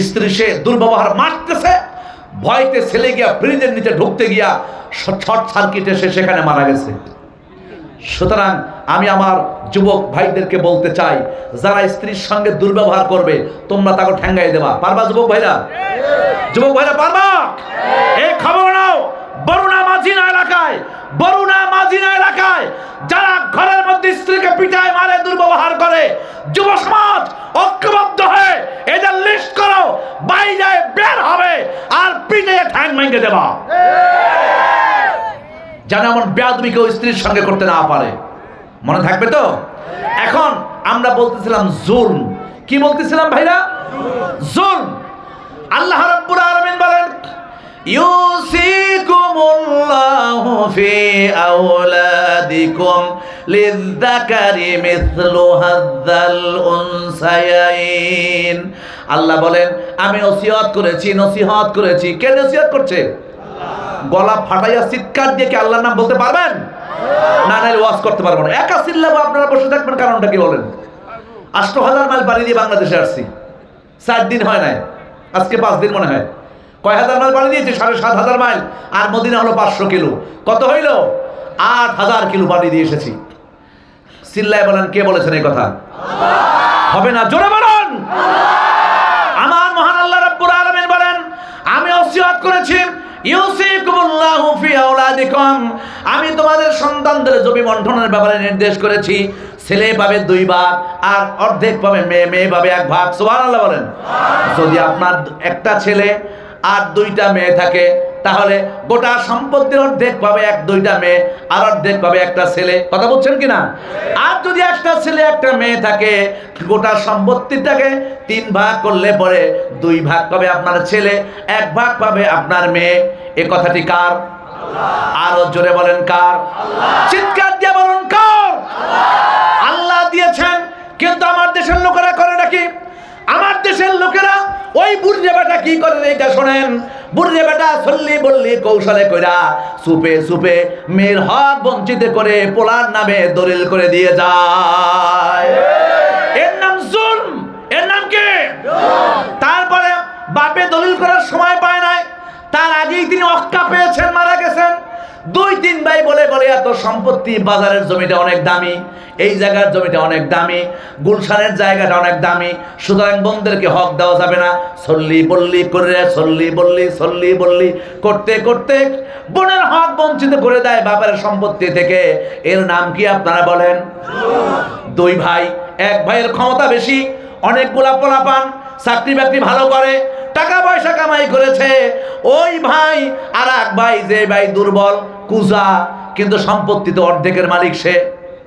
স্ত্রী সে দুর্ব্যবহার মারতেছে, ভয়তে ছেলে গিয়া ফ্রিজের নিচে ঢুকতে গিয়া শর্ট সার্কিটে সে সেখানে মারা গেছে। সুতরাং আমি আমার যুবক ভাইদেরকে বলতে চাই, যারা স্ত্রীর সঙ্গে দুর্ব্যবহার করবে তোমরা তাকে ঠ্যাঙ্গাই দেবা। পারবা যুবক ভাইরা? যুবক ভাইরা পারবা? এই খবর নাও, বরুণা মাঝিনা এলাকায় যারা ঘরের মধ্যে স্ত্রীকে পিটায় মারে, দুর্ব্যবহার করে, যুব সমাজ ঐক্যবদ্ধ হয়ে এদের লিস্ট করো, বাইরে বের হবে আর পিটে ঠ্যাং ভেঙে দেবা, যেন এমন বেয়াদবি কেউ স্ত্রীর সঙ্গে করতে না পারে। মনে থাকবে তো? এখন আমরা বলতেছিলাম জুলম। কি বলতেছিলাম ভাইরা? জুলম। আল্লাহ রাব্বুল আলামিন বলেন, ইউসিকুমুল্লাহু ফি আওলাদিকুম লিযযাকারি মিসলু হাযযাল উনসায়াইন। আল্লাহ বলেন, আমি নসিহত করেছি। কে নসিহত করছে? গলা ফাটাইয়া চিৎকার দিয়ে কি আল্লাহর নাম বলতে পারবেন? না, নাইলে ওয়াজ করতে পারবো না। একা চিল্লাবো, আপনারা বসে থাকবেন, কারণটা কি বলেন? ৮০০০ মাইল পাড়ি দিয়ে বাংলাদেশে আসছি, 4 দিন হয় নাই, আজকে 5 দিন মনে হয়। কয় হাজার মাইল পাড়ি দিয়েছি? ৭,৫০০ মাইল। আর মদিনা হলো 500 কিলো। কত হইল? ৮,০০০ কিলো পাড়ি দিয়ে এসেছি। চিল্লায় বলেন, কে বলেছেন এই কথা? হবে না, জোরে বলেন। আমার মহান আল্লাহ রাব্বুল আলামিন বলেন, আমি ওসিয়ত করেছি, ইউসিকুমুল্লাহু ফি আওলাদিকুম, আমি তোমাদের সন্তানদের জমি বন্টনের ব্যাপারে নির্দেশ করেছি। ছেলে পাবে 2 ভাগ আর অর্ধেক পাবে মেয়ে, মেয়ে পাবে 1 ভাগ। সুবহানাল্লাহ বলেন। যদি আপনার একটা ছেলে আর 2টা মেয়ে থাকে, তাহলে গোটা সম্পত্তির অর্ধেক পাবে 1-2টা মেয়ে, আর অর্ধেক পাবে একটা ছেলে। কথা বলছেন কিনা? আর যদি একটা ছেলে একটা মেয়ে থাকে, গোটা সম্পত্তিটাকে 3 ভাগ করলে পরে 2 ভাগ পাবে আপনার ছেলে, 1 ভাগ পাবে আপনার মেয়ে। এ কথাটি কার? আরো জোরে বলেন, কার? চিৎকার দিয়ে বলুন, কার? আল্লাহ দিয়েছেন। কিন্তু আমার দেশের লোকেরা করে নাকি? আমার দেশের লোকেরা ওই বুড়ে বেটা কি করে এটা শোনেন। বুড়ে বেটা চল্লি বললি কৌশলে কইরা সুপে সুপে মেয়ের হক বঞ্চিত করে পোলার নামে দলিল করে দিয়ে যায়। এর নাম জুলম। এর নাম কি? তারপরে বাপে দলিল করার সময় পায় নাই, তার আগেই তিনি অক্কা পেয়েছেন, মারা গেছেন। 2-3 ভাই বলে বলে এত সম্পত্তি, বাজারের জমিটা অনেক দামি, এই জায়গার জমিটা অনেক দামি, গুলশানের জায়গাটা অনেক দামি, সুতরাং বোনদেরকে হক দেওয়া যাবে না। সল্লি বল্লি করে সল্লি বল্লি করতে করতে বোনের হক বঞ্চিত করে দেয় বাপের সম্পত্তি থেকে। এর নাম কি আপনারা বলেন? 2 ভাই, 1 ভাইয়ের ক্ষমতা বেশি, অনেকগুলা পোলাপান, চাকরি বাকরি ভালো করে, টাকা পয়সা কামাই করেছে। ওই ভাই আর 1 ভাই, যে ভাই দুর্বল কুজা, কিন্তু সম্পত্তি তো অর্ধেকের মালিক। সে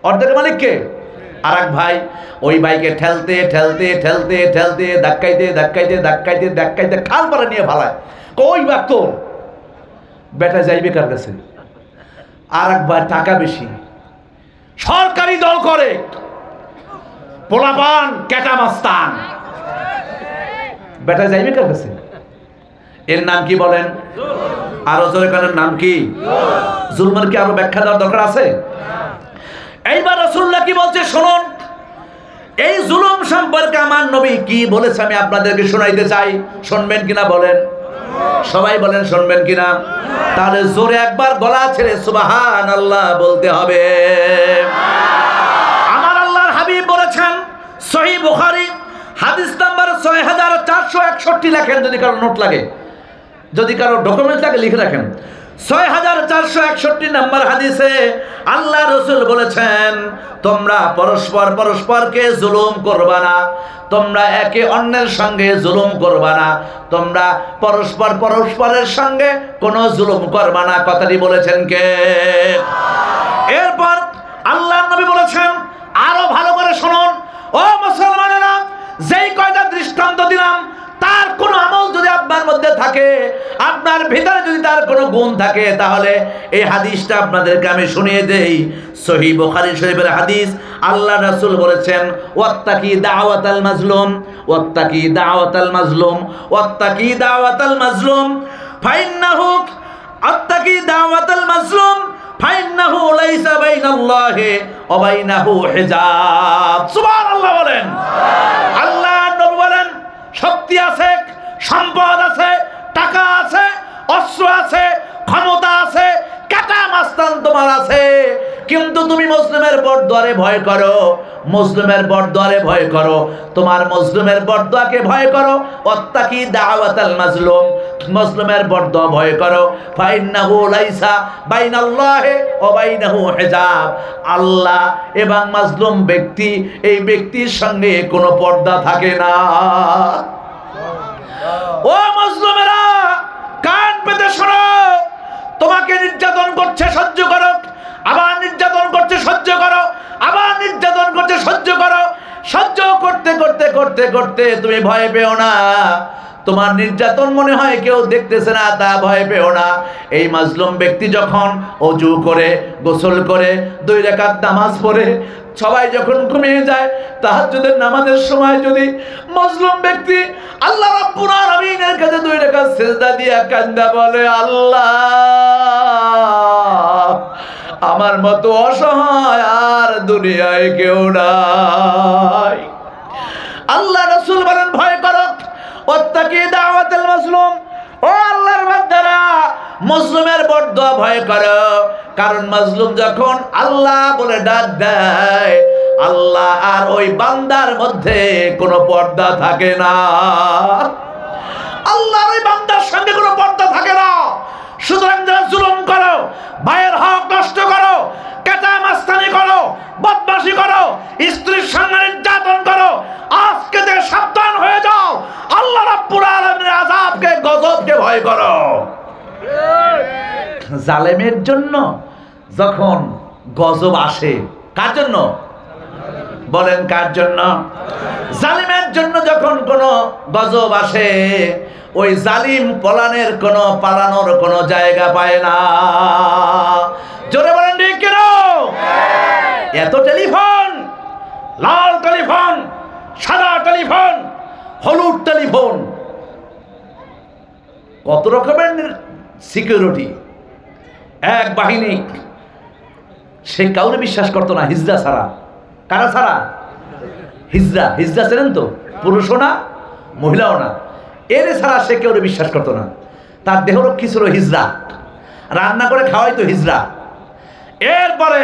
অর্ধেকের মালিক কে? আর 1 ভাই। ওই ভাইকে ঠেলতে ঠেলতে ঠেলতে ঠেলতে ধাক্কাইতে খাল পাড়া নিয়ে ফালায়। ওই বাক তোর বেটা যাইবে কার কাছে? আর 1 ভাই টাকা বেশি, সরকারি দল করে, পোলাপান ক্যাটামাস্তান, বেটা যাইবে কার কাছে? এর নাম কি বলেন? আরো জোরে কানের নাম কি? জুলমের কি আরো ব্যাখ্যা দেওয়ার দরকার আছে? এইবার রাসূলুল্লাহ কি বলছে শুনুন। এই জুলুম সম্পর্কে আমার নবী কি বলেছে আমি আপনাদেরকে শোনাইতে চাই। শুনবেন কিনা বলেন? সবাই বলেন শুনবেন কিনা? তাহলে জোরে একবার গলা ছেড়ে সুবহানাল্লাহ বলতে হবে। আমার আল্লাহর হাবিব বলেছেন, সহিহ বুখারী হাদিস নাম্বার 6461 লেখেন, যদি কারো নোট লাগে, যদি কারো ডকুমেন্ট লাগে লিখে রাখেন। 6461 নাম্বার হাদিসে আল্লাহ রাসূল বলেছেন, তোমরা পরস্পরকে জুলুম করবা না, তোমরা একে অন্যের সঙ্গে জুলুম করবা না, তোমরা পরস্পরের সঙ্গে কোনো জুলুম করবা না। কথাটি বলেছেন কে? এরপর আল্লাহর নবী বলেছেন, আরো ভালো করে শুনুন ও মুসলমানেরা, যেই কয়টা দৃষ্টান্ত দিলাম তার কোন আমল যদি আপনার মধ্যে থাকে, আপনার ভিতরে যদি তার কোনো গুণ থাকে, তাহলে এই হাদিসটা আপনাদেরকে আমি শুনিয়ে দেই। সহিহ বুখারী শরীফের হাদিস, আল্লাহ রাসূল বলেছেন, ওয়াত্তাকি দাওয়াতাল মাজলুম, ওয়াত্তাকি দাওয়াতাল মাজলুম, ওয়াত্তাকি দাওয়াতাল মাজলুম ফাইন্নাহু, আত্তাকি দাওয়াতাল মাজলুম ফাইন্নাহু লাইসা বাইনাল্লাহি ওয়া বাইনাহু হিজাব। সুবহানাল্লাহ বলেন। আল্লাহ নবী বলেন, শক্তি আছে, সম্পদ আছে, টাকা আছে, অস্ত্র আছে, ক্ষমতা আছে, কাটা মাস্তান তোমার আছে, কিন্তু তুমি মুসলিমের বরদুয়ারে ভয় করো, মুসলিমের বরদুয়ারে ভয় করো, তোমার মুসলিমের বরদুয়াকে ভয় করো। ওয়াত্তাকি দাওয়াতাল মাজলুম, মুসলিমের বরদুয়া ভয় করো। ফাইন্নাহু লাইসা বাইনাল্লাহি ওয়া বাইনাহু হিজাব, আল্লাহ এবং মাজলুম ব্যক্তি, এই ব্যক্তির সঙ্গে কোনো পর্দা থাকে না। ও মুসলিমেরা, কান পেতে শোনো, তোমাকে নির্যাতন করছে সহ্য করো, আবার নির্যাতন করছে সহ্য করো, আবার নির্যাতন করছে সহ্য করো। সহ্য করতে করতে করতে করতে তুমি ভয় পেও না। তোমার নির্যাতন মনে হয় কেউ দেখতেছে না, তা ভয় পেও না। এই মাজলুম ব্যক্তি যখন ওযু করে, গোসল করে, 2 রাকাত নামাজ পড়ে, সবাই যখন ঘুমিয়ে যায়, তাহাজ্জুদের নামাজের সময় যদি মাজলুম ব্যক্তি আল্লাহ রাব্বুল আলামিনের কাছে 2 রাকাত সিজদা দিয়া কান্দা বলে, আল্লাহ আমার মতো অসহায় আর দুনিয়ায় কেউ নাই। আল্লাহ রাসূল বলেন, ভয় করো, ওয়াত্তাকি দাওয়াতাল মাজলুম, ও আল্লাহর বান্দারা, মুসলিমের বরদুয়া ভয় করো। কারণ মাজলুম যখন আল্লাহ বলে ডাক দেয়, আল্লাহ আর ওই বান্দার মধ্যে কোনো পর্দা থাকে না। আল্লাহর ওই বান্দার সঙ্গে কোনো পর্দা থাকে না। সুতরাং যারা জুলুম করো, ভাইয়ের হক নষ্ট করো, কাটা মাস্তানি করো, বদমাশি করো, স্ত্রীর সঙ্গে নির্যাতন করো, আজকে থেকে সাবধান হয়ে যাও। আল্লাহ রাব্বুল আলামিনের আযাবকে, গজবকে ভয় করো। জালেমের জন্য যখন গজব আসে, কার জন্য বলেন, কার জন্য? জালিমের জন্য যখন কোনো গজব আসে, ওই জালিম পালানোর কোনো জায়গা পায় না। জোরে বলেন ঠিক কেন? এত টেলিফোন, লাল টেলিফোন, সাদা টেলিফোন, হলুদ টেলিফোন, কত রকমের সিকিউরিটি, এক বাহিনী, সে কাউরে বিশ্বাস করতো না হিজড়া ছাড়া। কারা ছাড়া? হিজড়া। হিজড়া ছিলেন তো, পুরুষও না মহিলাও না, এর ছাড়া সে কেউ বিশ্বাস করতো না। তার দেহরক্ষী ছিল হিজড়া, রান্না করে খাওয়াই তো হিজড়া। এরপরে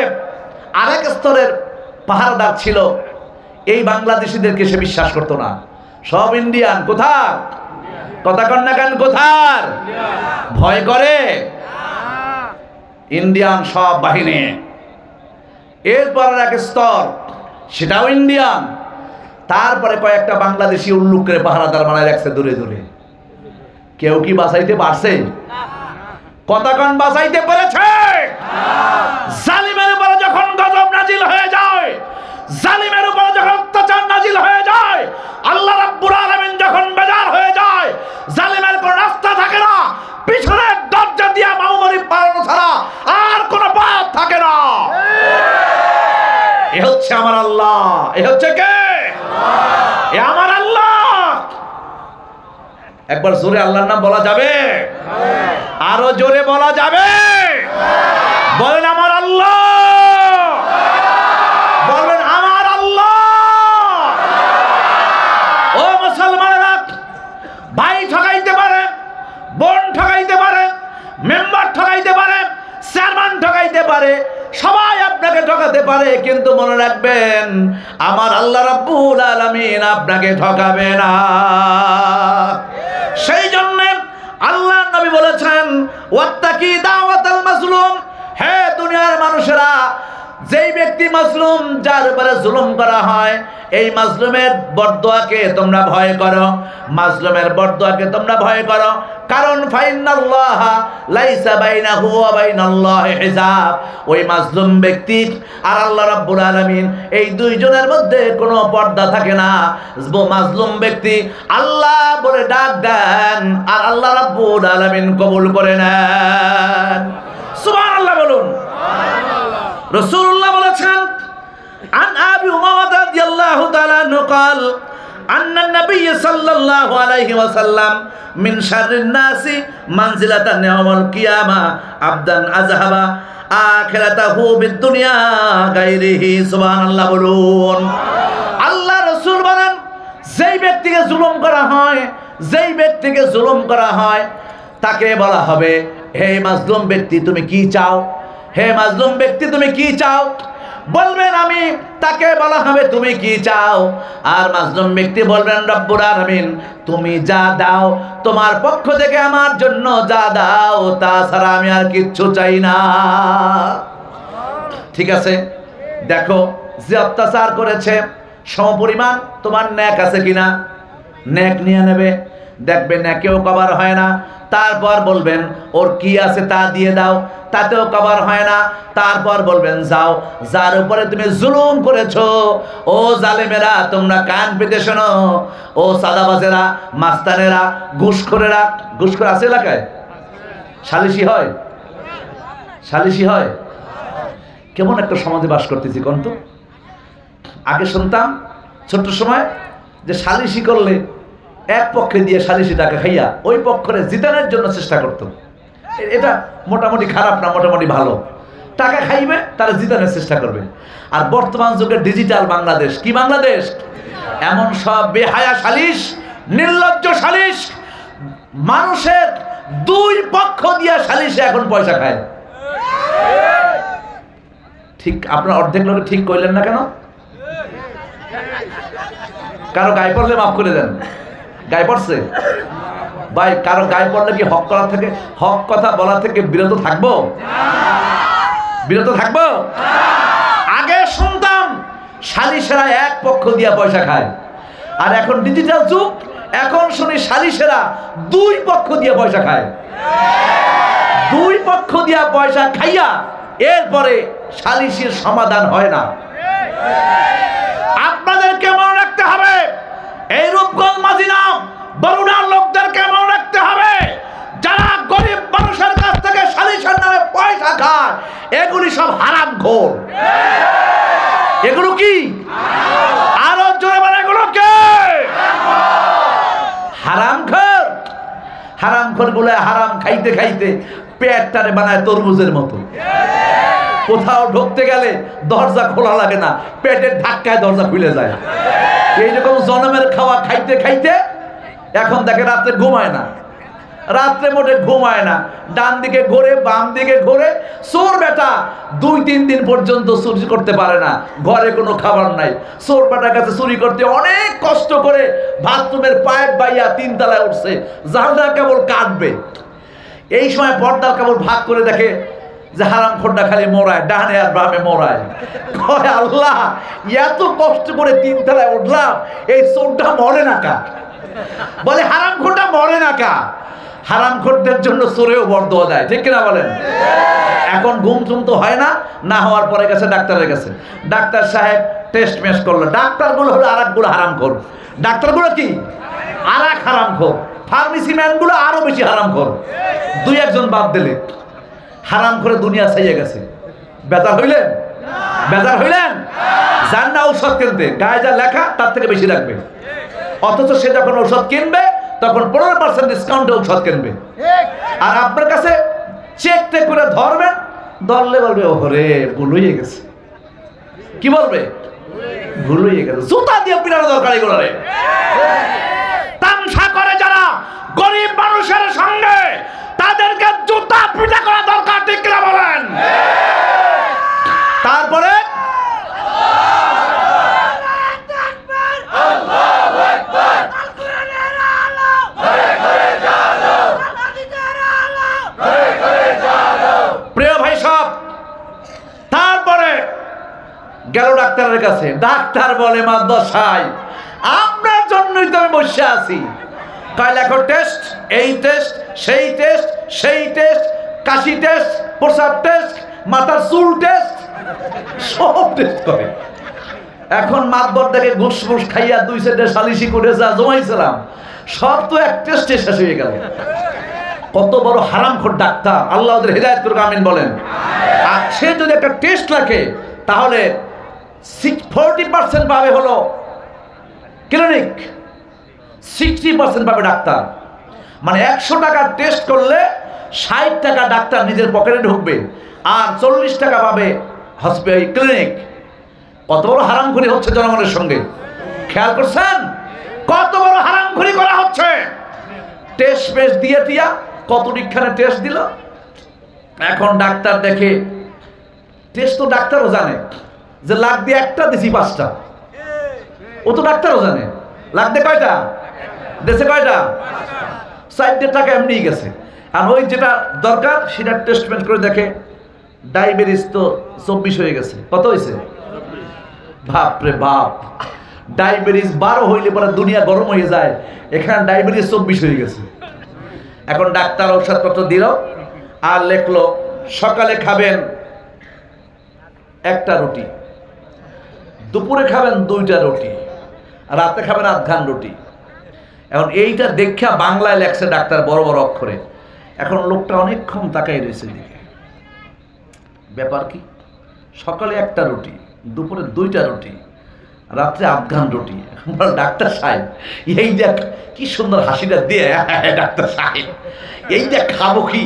আরেক স্তরের পাহারাদার ছিল, এই বাংলাদেশিদেরকে সে বিশ্বাস করতো না, সব ইন্ডিয়ান। কোথার কথা কন্যা গান, কোথার? ভয় করে ইন্ডিয়ান সব বাহিনী। এরপর এক স্তর, সেটাও ইন্ডিয়ান। তারপরে কয়েকটা বাংলাদেশি উল্লুক করে পাহারাদার বানায় রাখছে দূরে দূরে। কেউ কি বাঁচাইতে পারছে? কতক্ষণ বাঁচাইতে পেরেছে? জালিমের উপরে যখন গজব নাজিল হয়ে যায়, জালিমের উপরে যখন অত্যাচার নাজিল হয়ে যায়, আল্লাহ রাব্বুল আলামিন যখন বেজার হয়ে যায়, জালিমের কোনো রাস্তা থাকে না, পিছনের দরজা দিয়া মামুমারি পালানো ছাড়া আর কোনো পথ থাকে না। এ হচ্ছে আমার আল্লাহ। এ হচ্ছে কে? এ আমার আল্লাহ। একবার জোরে আল্লাহর নাম বলা যাবে? আরো জোরে বলা যাবে? বলেন আমার আল্লাহ, বলেন আমার আল্লাহ। ও মুসলমানেরা, ভাই ঠকাইতে পারে, বোন ঠকাইতে পারে, মেম্বার ঠকাইতে পারে, চেয়ারম্যান ঠকাইতে পারে, সবাই আপনাকে ঠকাতে পারে, কিন্তু মনে রাখবেন আমার আল্লাহ রাব্বুল আলামিন আপনাকে ঠকাবে না। সেই জন্য আল্লাহর নবী বলেছেন, ওয়াত্তাকি দাওয়াতাল মাজলুম, হে দুনিয়ার মানুষেরা, যেই ব্যক্তি মাজলুম, যার উপরে জুলুম করা হয়, এই মাজলুমের বরদোয়াকে তোমরা ভয় করো, মাজলুমের বরদোয়াকে তোমরা ভয় করো। কারণ ফাইনাল্লাহা লাইসা বাইনাহু ওয়া বাইনাল্লাহি হিজাব, ওই মাজলুম ব্যক্তি আর আল্লাহ রাব্বুল আলামিন এই দুইজনের মধ্যে কোনো পর্দা থাকে না। মাজলুম ব্যক্তি আল্লাহ বলে ডাক দেন আর আল্লাহ রাব্বুল আলামিন কবুল করে নেন। সুবহানাল্লাহ বলুন। রাসূলুল্লাহ বলেছেন, আন আবি উমামা রাদিয়াল্লাহু তাআলা আনহু قال أن النبي صلى الله عليه وسلم من شر الناس منزلة يوم القيامة عبدا أذهب آخرته بالدنيا غيره। সুবহানাল্লাহ বলুন। আল্লাহ রাসূল বলেন, যেই ব্যক্তিকে জুলুম করা হয়, যেই ব্যক্তিকে জুলুম করা হয় তাকে বলা হবে, হে মাজলুম ব্যক্তি তুমি কি চাও, হে মাজলুম ব্যক্তি তুমি কি চাও। বলবেন আমি, তাকে বলা হবে তুমি কি চাও। আর মাজলুম ব্যক্তি বলবেন, রব্বুল আলামিন তুমি যা দাও তোমার পক্ষ থেকে আমার জন্য যা দাও, তাছাড়া আমি আর কিচ্ছু চাই না। ঠিক আছে, দেখো যে অত্যাচার করেছে সমপরিমাণ তোমার ন্যাক আছে কিনা, ন্যাক নিয়ে নেবে, দেখবে ন্যাকেও কভার হয় না। তারপর বলবেন ওর কি আছে তা দিয়ে দাও, তাতেও কভার হয় না। তারপর বলবেন যাও, যার উপরে তুমি জুলুম করেছো, ও জালেমেরা তোমরা কান পেতে শোনো, ও সাদাবাজেরা, মাস্তানেরা, ঘুষখোরেরা। ঘুষখোর আছে এলাকায়? সালিশি হয়? সালিশি হয়? কেমন একটা সমাজে বাস করতেছি কোন তো। আগে শুনতাম ছোট্ট সময় যে সালিশি করলে এক পক্ষে দিয়ে সালিশি টাকা খাইয়া ওই পক্ষে জিতানোর জন্য চেষ্টা করতো। এটা মোটামুটি খারাপ না, মোটামুটি ভালো। টাকা খাইবে, তারা জিতানোর চেষ্টা করবে। আর বর্তমান যুগের ডিজিটাল বাংলাদেশ, কি বাংলাদেশ, এমন সব বেহায়া সালিশ, নির্লজ্জ সালিশ, মানুষের দুই পক্ষ দিয়া সালিশে এখন পয়সা খায়। ঠিক আপনার অর্ধেক লোকে ঠিক কইলেন না কেন? কারো গায়ে পড়লে মাফ করে দেন। গায়ে পড়ছে ভাই, কারো গায়ে পড়লে কি হক করা থেকে, হক কথা বলা থেকে বিরত থাকবো? বিরত থাকবো? আগে শুনতাম সালিশেরা এক পক্ষ দিয়া পয়সা খায়, আর এখন ডিজিটাল যুগ, এখন শুনি সালিশেরা দুই পক্ষ দিয়ে পয়সা খায়। দুই পক্ষ দিয়া পয়সা খাইয়া এরপরে সালিশের সমাধান হয় না। আপনাদেরকে মনে রাখতে হবে, এই রূপগঞ্জ মাজিনা বরুণার লোকদেরকে মনে রাখতে হবে, যারা গরিব মানুষের কাছ থেকে সালিশের নামে পয়সা খায় এগুলি সব হারামখোর। এগুলো কি? আরো জোরে বলেন, এগুলো কে? হারামখোর। হারামখোর গুলো হারাম খাইতে খাইতে পেটটারে বানায় তরমুজের মতো। কোথাও ঢুকতে গেলে দরজা খোলা লাগে না, পেটের ধাক্কায় দরজা খুলে যায়। এইরকম জনমের খাওয়া খাইতে খাইতে এখন দেখে রাত্রে ঘুমায় না, রাত্রে মোটে ঘুমায় না, ডান দিকে ঘোরে বাম দিকে ঘোরে। চোর বেটা 2-3 দিন পর্যন্ত চুরি করতে পারে না, ঘরে কোনো খাবার নাই। চোর বেটার কাছে চুরি করতে অনেক কষ্ট করে বাথরুমের পাইপ বাইয়া 3 তলায় উঠছে, জানলা কেবল কাটবে। এই সময় পর্দার কেবল ভাগ করে দেখে যে হারাম খোরটা খালি মোড়ায়, ডানে আর বামে মোড়ায়। কয় আল্লাহ, এত কষ্ট করে 3 তলায় উঠলাম, এই চোরটা মরে না কা? বলে হারাম খোরটা মরে না কা? হারাম খোরদের জন্য চোরেও বরদোয়া দেয়, ঠিক কিনা বলেন? এখন ঘুম টুম তো হয় না, না হওয়ার পরে গেছে ডাক্তারের কাছে। ডাক্তার সাহেব টেস্ট মেস করলো, ডাক্তারগুলো হলো আর একগুলো হারামখোর। ডাক্তারগুলো কি? আর এক হারামখোর। ফার্মেসি ম্যানগুলো আরো বেশি হারামখোর। 2-1 বাদ দিলে হারাম করে দুনিয়া ছাইয়ে গেছে। বেজার হইলেন? বেজার হইলেন? যান না ঔষধ কিনতে, গায়ে যা লেখা তার থেকে বেশি রাখবে, অথচ সে যখন ঔষধ কিনবে তখন 15% ডিসকাউন্টে ঔষধ কিনবে। আর আপনার কাছে চেক টেক করে ধরবেন, ধরলে বলবে ওরে ভুল হয়ে গেছে। কি বলবে? ভুল হয়ে গেছে। জুতা দিয়ে পিটানো দরকার এগুলো। তামসা করে যারা গরিব মানুষের সঙ্গে, তাদেরকে জুতা পিটা করা দরকার, ঠিক কিনা বলেন? তারপরে প্রিয় ভাই সব, তারপরে গেল ডাক্তারের কাছে। ডাক্তার বলে মাদ্দার সাহেব, আপনার জন্যই তো আমি বসে আছি। কয় লেখো টেস্ট, এই টেস্ট, সেই টেস্ট, সেই টেস্ট, কাশি টেস্ট, প্রসাব টেস্ট, মাথার চুল টেস্ট, সব টেস্ট করে। এখন মাতবর দেখে ঘুষ ঘুষ খাইয়া 2 সেটে সালিশি করে যা জমাইছিলাম সব তো এক টেস্টে শেষ হয়ে গেল। কত বড় হারামখোর ডাক্তার, আল্লাহ ওদের হেদায়েত করুক, আমিন বলেন। আর সে যদি একটা টেস্ট রাখে তাহলে 40% পাবে হলো ক্লিনিক, 60% পাবে ডাক্তার। মানে 100 টাকার টেস্ট করলে 60 টাকা ডাক্তার নিজের পকেটে ঢুকবে, আর 40 টাকা পাবে হসপিটাল ক্লিনিক। কত বড় হারামখুরি হচ্ছে জনগণের সঙ্গে, খেয়াল করছেন? কত বড় হারামখুরি করা হচ্ছে। টেস্ট পেস্ট দিয়ে দিয়া কত নিখানে টেস্ট দিল। এখন ডাক্তার দেখে, টেস্ট তো ডাক্তারও জানে যে লাখ দিয়ে একটা দিছি 5টা, ও তো ডাক্তারও জানে লাখ দিয়ে কয়টা দেশে, কয়টা 4 টাকা এমনি গেছে। আর ওই যেটা দরকার সেটা টেস্টমেন্ট করে দেখে ডায়াবেটিস তো 24 হয়ে গেছে। কত হয়েছে? বাপ রে বাপ, ডায়াবেটিস 12 হইলে পরে দুনিয়া গরম হয়ে যায়, এখানে ডায়াবেটিস 24 হয়ে গেছে। এখন ডাক্তার ঔষধপত্র দিল আর লেখলো সকালে খাবেন 1টা রুটি, দুপুরে খাবেন 2টা রুটি, রাতে খাবেন 1/2 খান রুটি। এখন এইটা দেখা বাংলায় লেখছে ডাক্তার বড় বড় অক্ষরে। এখন লোকটা অনেকক্ষণ তাকাই রয়েছে দিকে, ব্যাপার কি? সকালে 1টা রুটি, দুপুরে 2টা রুটি, রাত্রে 1/2 খান রুটি। ডাক্তার সাহেব এই দেখ কি সুন্দর হাসিটা দিয়ে, ডাক্তার সাহেব এই দেখ খাবো কি,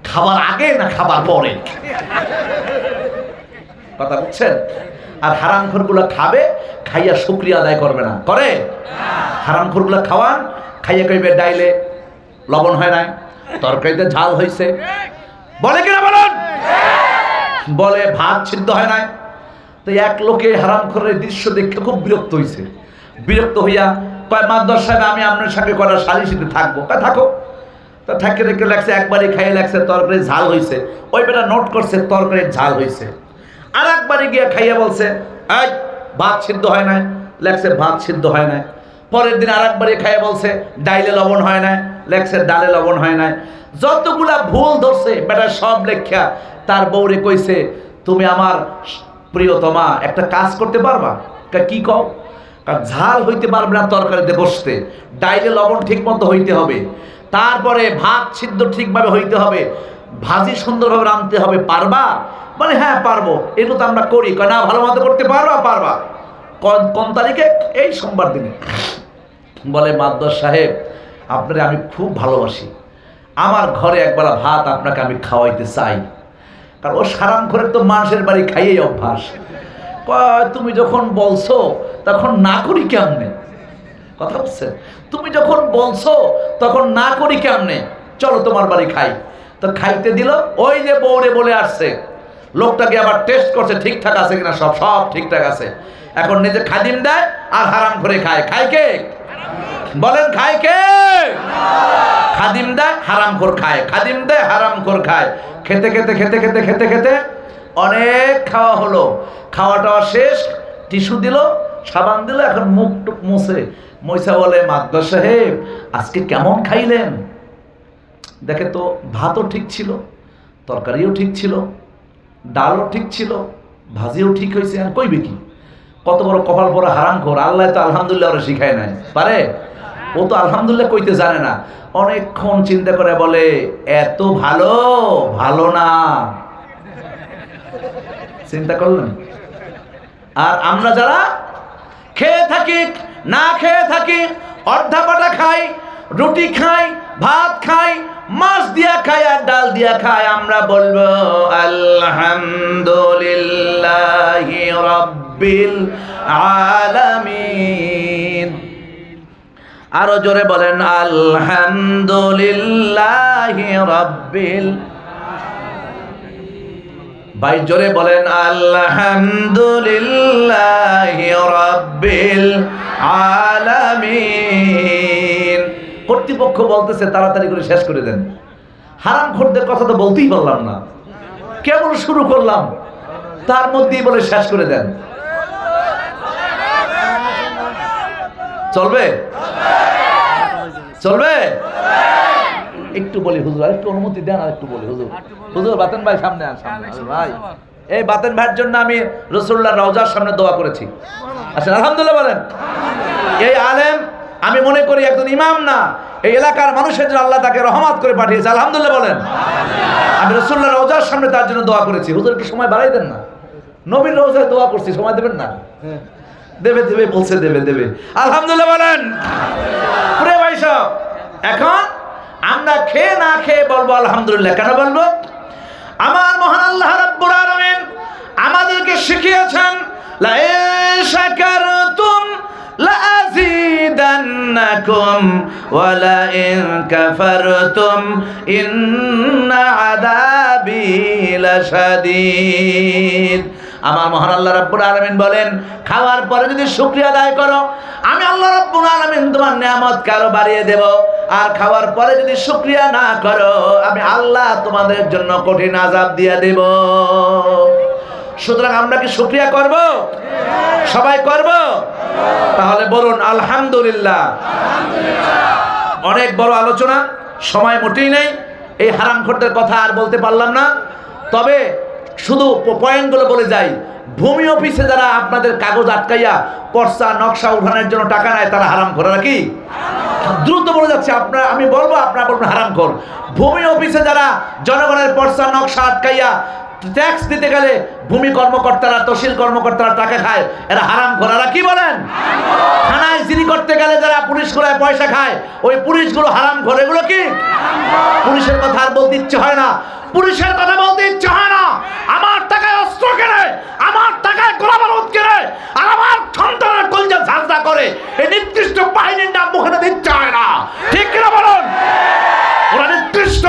খাবার আগে না খাবার পরে? কথা বুঝছেন? আর হারামখোরগুলো খাবে, খাইয়া শুকরিয়া আদায় করবে না, করে? হারামখোরগুলো খাওয়ান, খাইয়া কইবে ডাইলে লবণ হয় নাই, তরকারিতে ঝাল হয়েছে, বলে কিনা বলেন? বলে ভাত সিদ্ধ হয় নাই। তো এক লোকে হারামখোরের দৃশ্য দেখে খুব বিরক্ত হয়েছে। বিরক্ত হইয়া কয় মাদ্দার সাহেব আমি আপনার সঙ্গে কটা সালিশিতে থাকবো। কয় থাকো। তো থাকে রেখে লাগছে, একবারই খাইয়ে লাগছে তরকারি ঝাল হয়েছে, ওই বেটা নোট করছে তরকারির ঝাল হয়েছে। আর একবারে গিয়ে খাইয়া বলছে এই ভাত সিদ্ধ হয় নাই, লেখছে ভাত সিদ্ধ হয় নাই। পরের দিন আর একবারে খাইয়া বলছে ডাইলে লবণ হয় নাই, লেখছে ডালে লবণ হয় নাই। যতগুলা ভুল ধরছে বেটা সব লেখা তার বউরে কইছে তুমি আমার প্রিয়তমা একটা কাজ করতে পারবা? কি কও? কারণ ঝাল হইতে পারবে না তরকারিতে বসতে, ডাইলে লবণ ঠিক মতো হইতে হবে, তারপরে ভাত সিদ্ধ ঠিকভাবে হইতে হবে, ভাজি সুন্দরভাবে রাঁধতে হবে, পারবা? বলে হ্যাঁ পারবো, এগুলো তো আমরা করি। না ভালো মতো করতে পারবা? পারবা। কোন তারিখে? এই সোমবার দিনে। বলে মাদ্দার সাহেব আপনারে আমি খুব ভালোবাসি, আমার ঘরে একবেলা ভাত আপনাকে আমি খাওয়াইতে চাই। কারণ ও হারামখোরের তো মানুষের বাড়ি খাইয়েই অভ্যাস। তুমি যখন বলছো তখন না করি কেমনে? কথা বলছে, তুমি যখন বলছো তখন না করি কেমনে? চলো তোমার বাড়ি খাই। তো খাইতে দিল, ওই যে বউরে বলে আসছে, লোকটাকে আবার টেস্ট করছে ঠিকঠাক আছে কিনা, সব ঠিকঠাক আছে। এখন নিজে খাদিম দেয় আর হারাম করে খায়। খায় কে? বলেন খায় কে? খাদিম দেয় হারামখোর খায়, খাদিম দেয় হারামখোর খায়। খেতে খেতে খেতে খেতে খেতে খেতে অনেক খাওয়া হলো, খাওয়া টাওয়া শেষ, টিস্যু দিল, সাবান দিল, এখন মুখ টুক মুছে মইসা বলে মাদ্দার সাহেব আজকে কেমন খাইলেন? দেখে তো ভাতও ঠিক ছিল, তরকারিও ঠিক ছিল, ডালও ঠিক ছিল, ভাজিও ঠিক হয়েছে। আর কইবে কি? কত বড় কপাল পরা হারামখোর। আল্লাহ তো আলহামদুলিল্লাহ ওরা শিখায় নাই, পারে? ও তো আলহামদুলিল্লাহ কইতে জানে না। অনেকক্ষণ চিন্তা করে বলে এত ভালো ভালো না। চিন্তা করলেন? আর আমরা যারা খেয়ে থাকি, না খেয়ে থাকি, অর্ধা পাটা খাই, রুটি খাই, ভাত খাই, মাছ দিয়া খাই আর ডাল দিয়া খাই, আমরা বলবো আলহামদুলিল্লাহি রাব্বিল আলামিন। আরো জোরে বলেন আলহামদুলিল্লাহি রাব্বিল। ভাই জোরে বলেন আলহামদুলিল্লাহি রাব্বিল আলামিন। কর্তৃপক্ষ বলতেছে তাড়াতাড়ি করে শেষ করে দেন। হারামখোরদের কথা তো বলতেই পারলাম না, কেবল শুরু করলাম, তার মধ্যেই বলে শেষ করে দেন। চলবে? চলবে? একটু বলি হুজুর, একটু অনুমতি দেন, আর একটু বলি হুজুর। হুজুর বাতেন ভাই সামনে আন, সামনে ভাই। এই বাতেন ভাইয়ের জন্য আমি রাসূলুল্লাহর রওজার সামনে দোয়া করেছি। আচ্ছা আলহামদুলিল্লাহ বলেন। এই আলেম আমি মনে করি একজন ইমাম না, এই এলাকার মানুষের জন্য আল্লাহ তাকে রহমত করে পাঠিয়েছে। আলহামদুলিল্লাহ বলেন। আমি রাসূলুল্লাহর রওজার সামনে তার জন্য দোয়া করেছি। হুজুর কি সময় বাড়াই দেন না? নবীর রওজায় দোয়া করছি, সময় দেবেন না? দেবে দেবে বলছে, দেবে দেবে। আলহামদুলিল্লাহ বলেন। প্রিয় ভাই সব, এখন আমরা খেয়ে না খেয়ে বলবো আলহামদুলিল্লাহ। কেন বলবো? আমার মহান আল্লাহ রাব্বুল আলামিন আমাদেরকে শিখিয়েছেন, লা ইন শাকারতুম লা আযীদান্নাকুম ওয়া লা ইন কাফারতুম ইন্না আযাবি লাশাদীদ। আমার মহান আল্লাহ রাব্বুল আলামিন বলেন, খাওয়ার পরে যদি শুকরিয়া আদায় করো, আমি আল্লাহ রাব্বুল আলামিন তোমার নিয়ামতকে আরো বাড়িয়ে দেব। আর খাওয়ার পরে যদি শুকরিয়া না করো, আমি আল্লাহ তোমাদের জন্য কঠিন আযাব দিয়ে দেব। সুতরাং আমরা কি শুকরিয়া করব? সবাই করব? তাহলে বলুন আলহামদুলিল্লাহ। অনেক বড় আলোচনা, সময় মোটেই নেই। এই হারামখোরদের কথা আর বলতে পারলাম না, তবে শুধু পয়েন্টগুলো বলে যাই। ভূমি অফিসে যারা আপনাদের কাগজ আটকাইয়া পর্চা নকশা উঠানোর জন্য টাকা নেয়, তারা হারামখোর নাকি? দ্রুত বলে যাচ্ছে, আপনারা, আমি বলবো, আপনারা বলবেন হারামখোর। ভূমি অফিসে যারা জনগণের পর্চা নকশা আটকাইয়া ট্যাক্স দিতে গেলে ভূমি কর্মকর্তারা, তহসিল কর্মকর্তারা টাকা খায়, এরা হারামখোর। এরা কি বলেন? থানায় জিডি করতে গেলে যারা পুলিশগুলো পয়সা খায়, ওই পুলিশগুলো হারামখোর। এগুলো কি? পুলিশের কথা আর বলতে ইচ্ছে হয় না, পুলিশের কথা বলতে ইচ্ছে হয় না। আমার টাকায় অস্ত্র কেনে, আমার টাকায় গোলাবারুদ কেনে, আর আমার সন্তানের কলিজা ঝাঁঝরা করে, এই নির্দিষ্ট বাহিনীর নাম মুখে নিতে ইচ্ছে হয় না। ঠিক কিনা বলুন? ওরা নির্দিষ্ট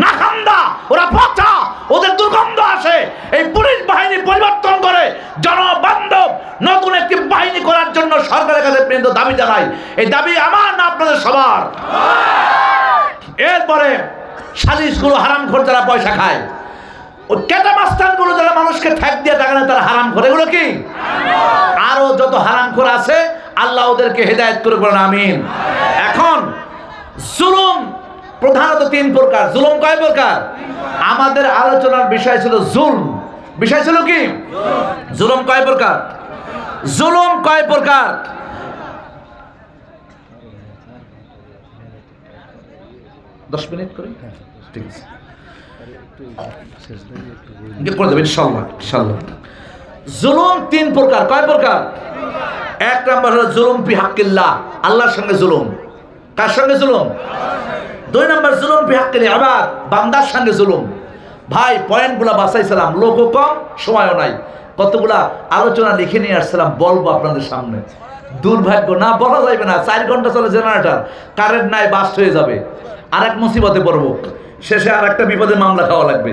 নাখান্দা, ওরা পচা, ওদের দুর্গন্ধ আসে। এই পুলিশ বাহিনী পরিবর্তন করে জনবান্ধব নতুন একটি বাহিনী করার জন্য সরকারের কাছে পর্যন্ত দাবি জানাই। এই দাবি আমার না আপনাদের সবার? এরপরে সালিশগুলো হারামখোর, যারা পয়সা খায়। ওই কেটা মাস্তানগুলো যারা মানুষকে ঠ্যাক দিয়ে টাকা নেয়, তারা হারামখোর। এগুলো কি? আরো যত হারামখোর আছে, আল্লাহ ওদেরকে হেদায়েত করে বলেন আমিন। এখন জুলুম প্রধানত তিন প্রকার। জুলুম কয় প্রকার? আমাদের আলোচনার বিষয় ছিল জুলম। বিষয় ছিল কি? জুলুম কয় প্রকার? জুলুম কয় প্রকার? 10 মিনিট করে, ঠিক আছে, ইনশাআল্লাহ। জুলুম তিন প্রকার। কয় প্রকার? এক নম্বর হলো জুলুম ফি হাক্কিল্লাহ, আল্লাহর সঙ্গে জুলুম। কার সঙ্গে জুলুম? 2 নম্বর জুলুম ফি হাক্কিল ইবাদ, বান্দার সঙ্গে জুলুম। ভাই পয়েন্টগুলো বাছাইছিলাম, লোকও কম, সময়ও নাই। কতগুলা আলোচনা লিখে নিয়ে আসছিলাম, বলবো আপনাদের সামনে। দুর্ভাগ্য, না বলা যাবে না। 4 ঘন্টা চলে জেনারেটর, কারেন্ট নাই, বাস্ট হয়ে যাবে। আরেক মুসিবতে পড়বো, শেষে আর একটা বিপদে মামলা খাওয়া লাগবে।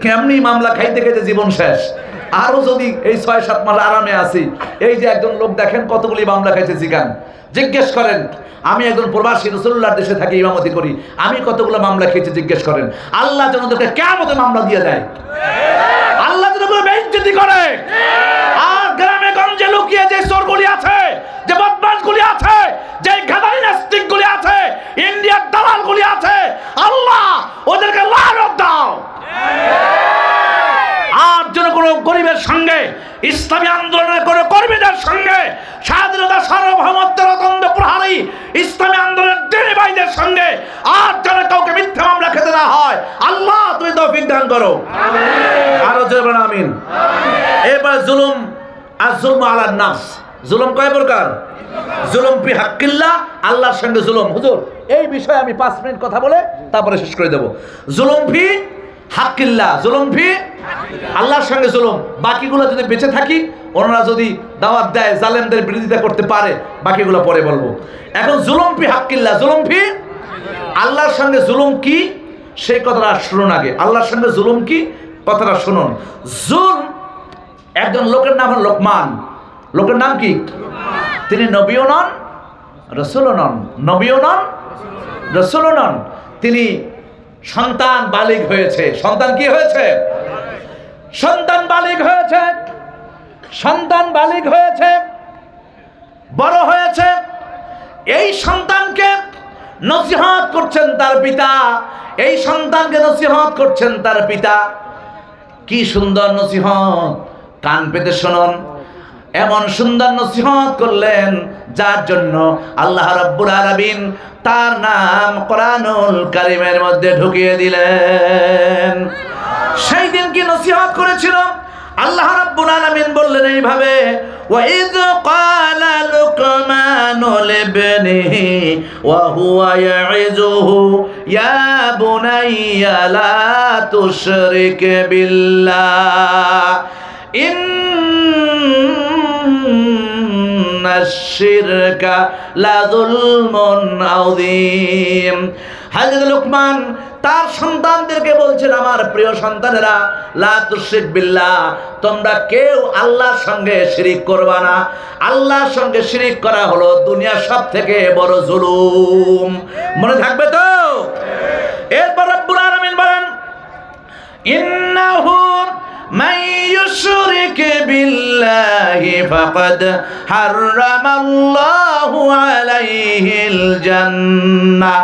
কেমনি মামলা খাইতে খাইতে জীবন শেষ। আরো যদি এই 6-7 মাস আরামে আছি। এই যে একজন লোক দেখেন কতগুলি মামলা খাইছে, জিজ্ঞেস করেন। আমি একজন প্রবাসী, রাসূলুল্লাহর দেশে থাকি, ইমামতি করি, আমি কতগুলো মামলা খেয়েছি জিজ্ঞেস করেন। আল্লাহ যেন ওদেরকে কিয়ামতে মামলা দিয়ে দেয়, আল্লাহ যেন ওদের বেইজ্জতি করে। আর গ্রামে গঞ্জে লুকিয়ে যে চোরগুলি আছে, যে বদমাশগুলি আছে, যে গাদারি নাস্তিকগুলি আছে, ইন্ডিয়ার দালালগুলি আছে, আল্লাহ ওদেরকে লানত দাও। আর যেন কোনো গরিবের সঙ্গে, ইসলামী আন্দোলনের কোনো কর্মীদের সঙ্গে, স্বাধীনতা সার্বভৌমত্বের অতন্দ্র প্রহারী ইসলামী আন্দোলনের দিনী ভাইদের সঙ্গে আর যেন কাউকে মিথ্যা মামলা খেতে না হয়। আল্লাহ তুমি তৌফিক দান করো, আরো জোরে বলেন আমিন। এবার জুলুম, আর জুলম আলান নাফস। জুলুম কয় প্রকার? জুলুম ফি হাক্কিল্লাহ, আল্লাহর সঙ্গে জুলুম। হুজুর এই বিষয়ে আমি 5 মিনিট কথা বলে তারপরে শেষ করে দেব। জুলুম ফি হাক্কিল্লাহ, জুলুম ফি আল্লাহর সঙ্গে জুলুম। বাকিগুলো যদি বেঁচে থাকি, ওনারা যদি দাওয়াত দেয়, জালেমদের বিরোধিতা করতে পারে, বাকিগুলো পরে বলবো। এখন জুলুম ফি হাক্কিল্লাহ, জুলুম ফি আল্লাহর সঙ্গে জুলুম কি সেই কথাটা শুনুন আগে। আল্লাহর সঙ্গে জুলুম কি কথাটা শুনুন। জুলম, একজন লোকের নাম হল লোকমান। লোকের নাম কি? তিনি নবীও নন, রাসূলও নন। নবীও নন, রাসূলও নন। তিনি সন্তান বালিগ হয়েছে। সন্তান কি হয়েছে? সন্তান বালিগ হয়েছে। সন্তান বালিগ হয়েছে, বড় হয়েছে, এই সন্তানকে নসিহত করছেন তার পিতা, এই সন্তানকে নসিহত করছেন তার পিতা। কি সুন্দর নসিহত, কান পেতে শুনুন। এমন সুন্দর নসিহত করলেন যার জন্য আল্লাহ রাব্বুল আলামিন তার নাম কোরআনুল কারীমের মধ্যে ঢুকিয়ে দিলেন। সেই দিন কি নসিহত করেছিল? আল্লাহ রাব্বুল আলামিন বললেন এইভাবে, ওয়া ইয ক্বালা লুকমানু লিবনিহি ওয়া হুয়া ইয়াইযুহু ইয়া বুনাইয়া লা তুশরিক বিল্লাহ ইন্নাশ-শিরকা লাযুলমুন আযীম। হযরত লোকমান তার সন্তানদেরকে বলছেন, আমার প্রিয় সন্তানেরা, লা তুশরিক বিল্লাহ, তোমরা কেউ আল্লাহর সঙ্গে শিরিক করবা না। আল্লাহর সঙ্গে শিরিক করা হলো দুনিয়ার সবথেকে বড় জুলুম। মনে থাকবে তো? এরপর রব্বুল আলামিন বলেন, ইন্নাহু মান ইউশরিক বিল্লাহি ফাকাদ হারামাল্লাহু আলাইহিল জান্নাহ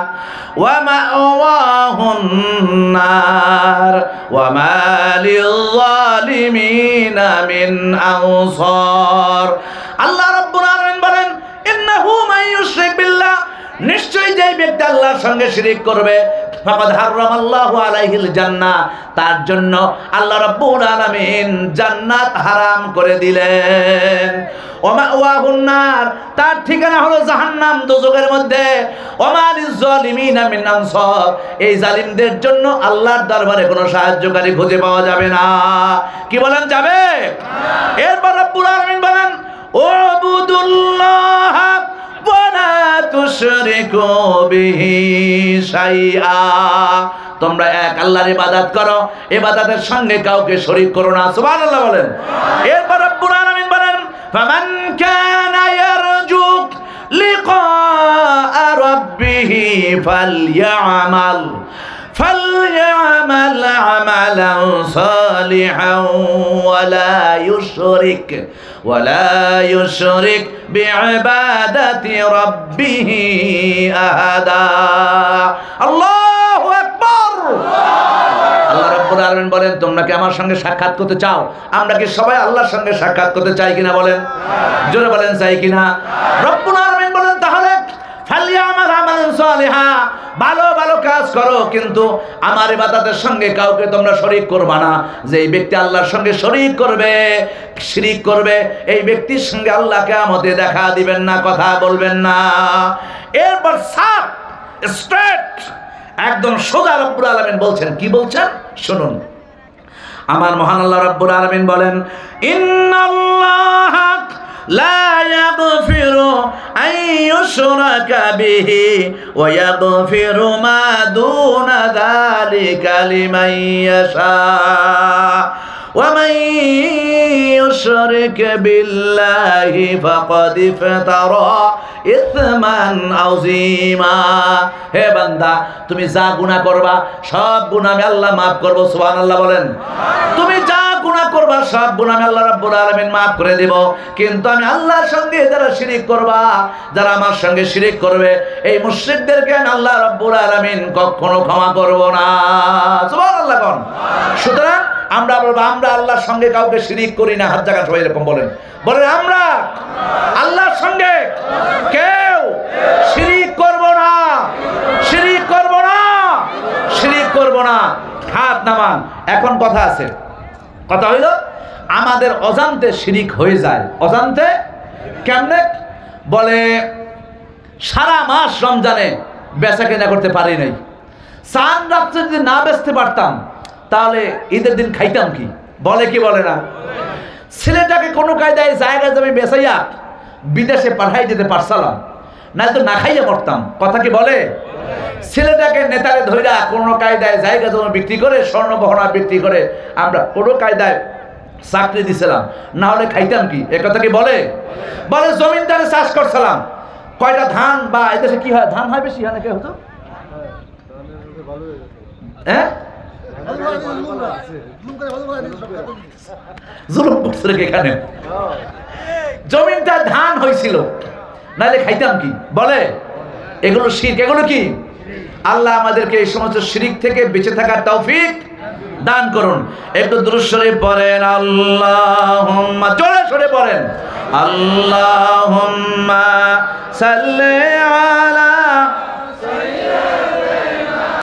ওয়া মাওয়াহুন নার ওয়া মা লিয-যালিমিনা মিন আনসার। আল্লাহ রাব্বুল আলামিন বলেন, ইন্নাহু মান ইউশরিক বিল্লাহ, নিশ্চয়ই যে ব্যক্তি আল্লাহর সঙ্গে শিরিক করবে, ফাকাদ হারামাল্লাহু আলাইহিল জান্নাহ, তার জন্য আল্লাহ রাব্বুল আলামিন জান্নাত হারাম করে দিলেন। ওয়া মাওয়াহুন নার, তার ঠিকানা হলো জাহান্নাম, দোজখের মধ্যে। ওয়া মা লিয-যালিমিনা মিন আনসার, এই জালিমদের জন্য আল্লাহর দরবারে কোনো সাহায্যকারী খুঁজে পাওয়া যাবে না। কি বলেন, যাবে? এরপর রব্বুল আলামিন বলেন, উবুদুল্লাহ ওয়ালা তুশরিকু বিহি শাইআ, তোমরা এক আল্লাহর ইবাদত করো, ইবাদতের সঙ্গে কাউকে শরীক করো না। সুবহানাল্লাহ বলেন। এরপর রব্বুল আলামিন বলেন, ফামান কানা ইয়ারজু লিকা রাব্বিহি ফালইআমাল আমালান সালিহান ওয়ালা ইউশরিক বিইবাদাতি রাব্বিহি আহাদা। আল্লাহু আকবার। আল্লাহ রাব্বুল আলামিন বলেন, তোমরা কি আমার সঙ্গে সাক্ষাৎ করতে চাও? আমরা কি সবাই আল্লাহর সঙ্গে সাক্ষাৎ করতে চাই কিনা বলেন? জোরে বলেন, চাই কিনা? রব্বুল আলামিন বলেন, তাহলে ফালইআমাল আমালান সালিহা, ভালো ভালো কাজ করো, কিন্তু আমার ইবাদতের সঙ্গে কাউকে তোমরা শরীক করবা না। যে ব্যক্তি আল্লাহর সঙ্গে শরীক করবে, শিরিক করবে, এই ব্যক্তির সঙ্গে আল্লাহ কিয়ামতে দেখা দিবেন না, কথা বলবেন না। এরপর সাফ স্ট্রেট একদম সোজা রব্বুল আলামিন বলছেন, কি বলছেন শুনুন। আমার মহান আল্লাহ রব্বুল আলামিন বলেন, ইন্নাল্লাহা লা ইয়াগফিরু আন ইউশরাকা বিহি ওয়া ইয়াগফিরু মা দুনা যালিকা লিমান ইয়াশা ওয়া মান ইউশরিক বিল্লাহি ফাকাদ ইফতারা ইসমান আযীমা। হে বান্দা, তুমি যা গুনাহ করবা সব গুনাহ আমি আল্লাহ maaf করব। সুবহানাল্লাহ বলেন। তুমি যা গুনাহ করবা সব গুনাহ আমি আল্লাহ রাব্বুল আলামিন maaf করে দেব, কিন্তু আমি আল্লাহর সঙ্গে যারা শিরিক করবা, যারা আমার সঙ্গে শিরিক করবে, এই মুশরিকদেরকে আমি আল্লাহ রাব্বুল আলামিন কখনো ক্ষমা করব না। সুবহানাল্লাহ কোন। সুতরাং আমরা বলবো, আমরা আল্লাহর সঙ্গে কাউকে শিরিক করি না। হাত জায়গা সবাই এরকম বলেন, বলেন আমরা আল্লাহর সঙ্গে কেউ শিরিক করব না, শিরিক করব না, শিরিক করব না। হাত নামান। এখন কথা আছে, কথা হইল আমাদের অজান্তে শিরিক হয়ে যায়। অজান্তে কেমনে? বলে সারা মাস রমজানে বেচা কেনা করতে পারি নাই, চাঁদ রাত্রে যদি না বেচতে পারতাম তাহলে ঈদের দিন খাইতাম কি? বলে কি বলে না? ছেলেটাকে কোনো কায়দায় জায়গা জমি বেচাইয়া বিদেশে পাঠাই যেতে পারছিলাম, না তো না খাইয়া পড়তাম। কথা কি বলে? ছেলেটাকে নেতারে ধইরা কোনো কায়দায় জায়গা জমি বিক্রি করে, স্বর্ণ গহনা বিক্রি করে আমরা কোনো কায়দায় চাকরি দিছিলাম, না হলে খাইতাম কি? এ কথা কি বলে? বলে জমিনদারে চাষ করছিলাম, কয়টা ধান, বা এদেশে কি হয়, ধান হয় বেশি, হয় না কে হতো? হ্যাঁ, জুলুম করছে এখানে। জমিনটা ধান হয়েছিল, নাহলে খাইতাম কি? বলে এগুলো শিরক। এগুলো কি? আল্লাহ আমাদেরকে এই সমস্ত শিরক থেকে বেঁচে থাকার তৌফিক দান করুন। একটু দুরূদ শরীফ পড়েন, আল্লাহুম্মা, জোরে সরে পড়েন, আল্লাহুম্মা সাল্লি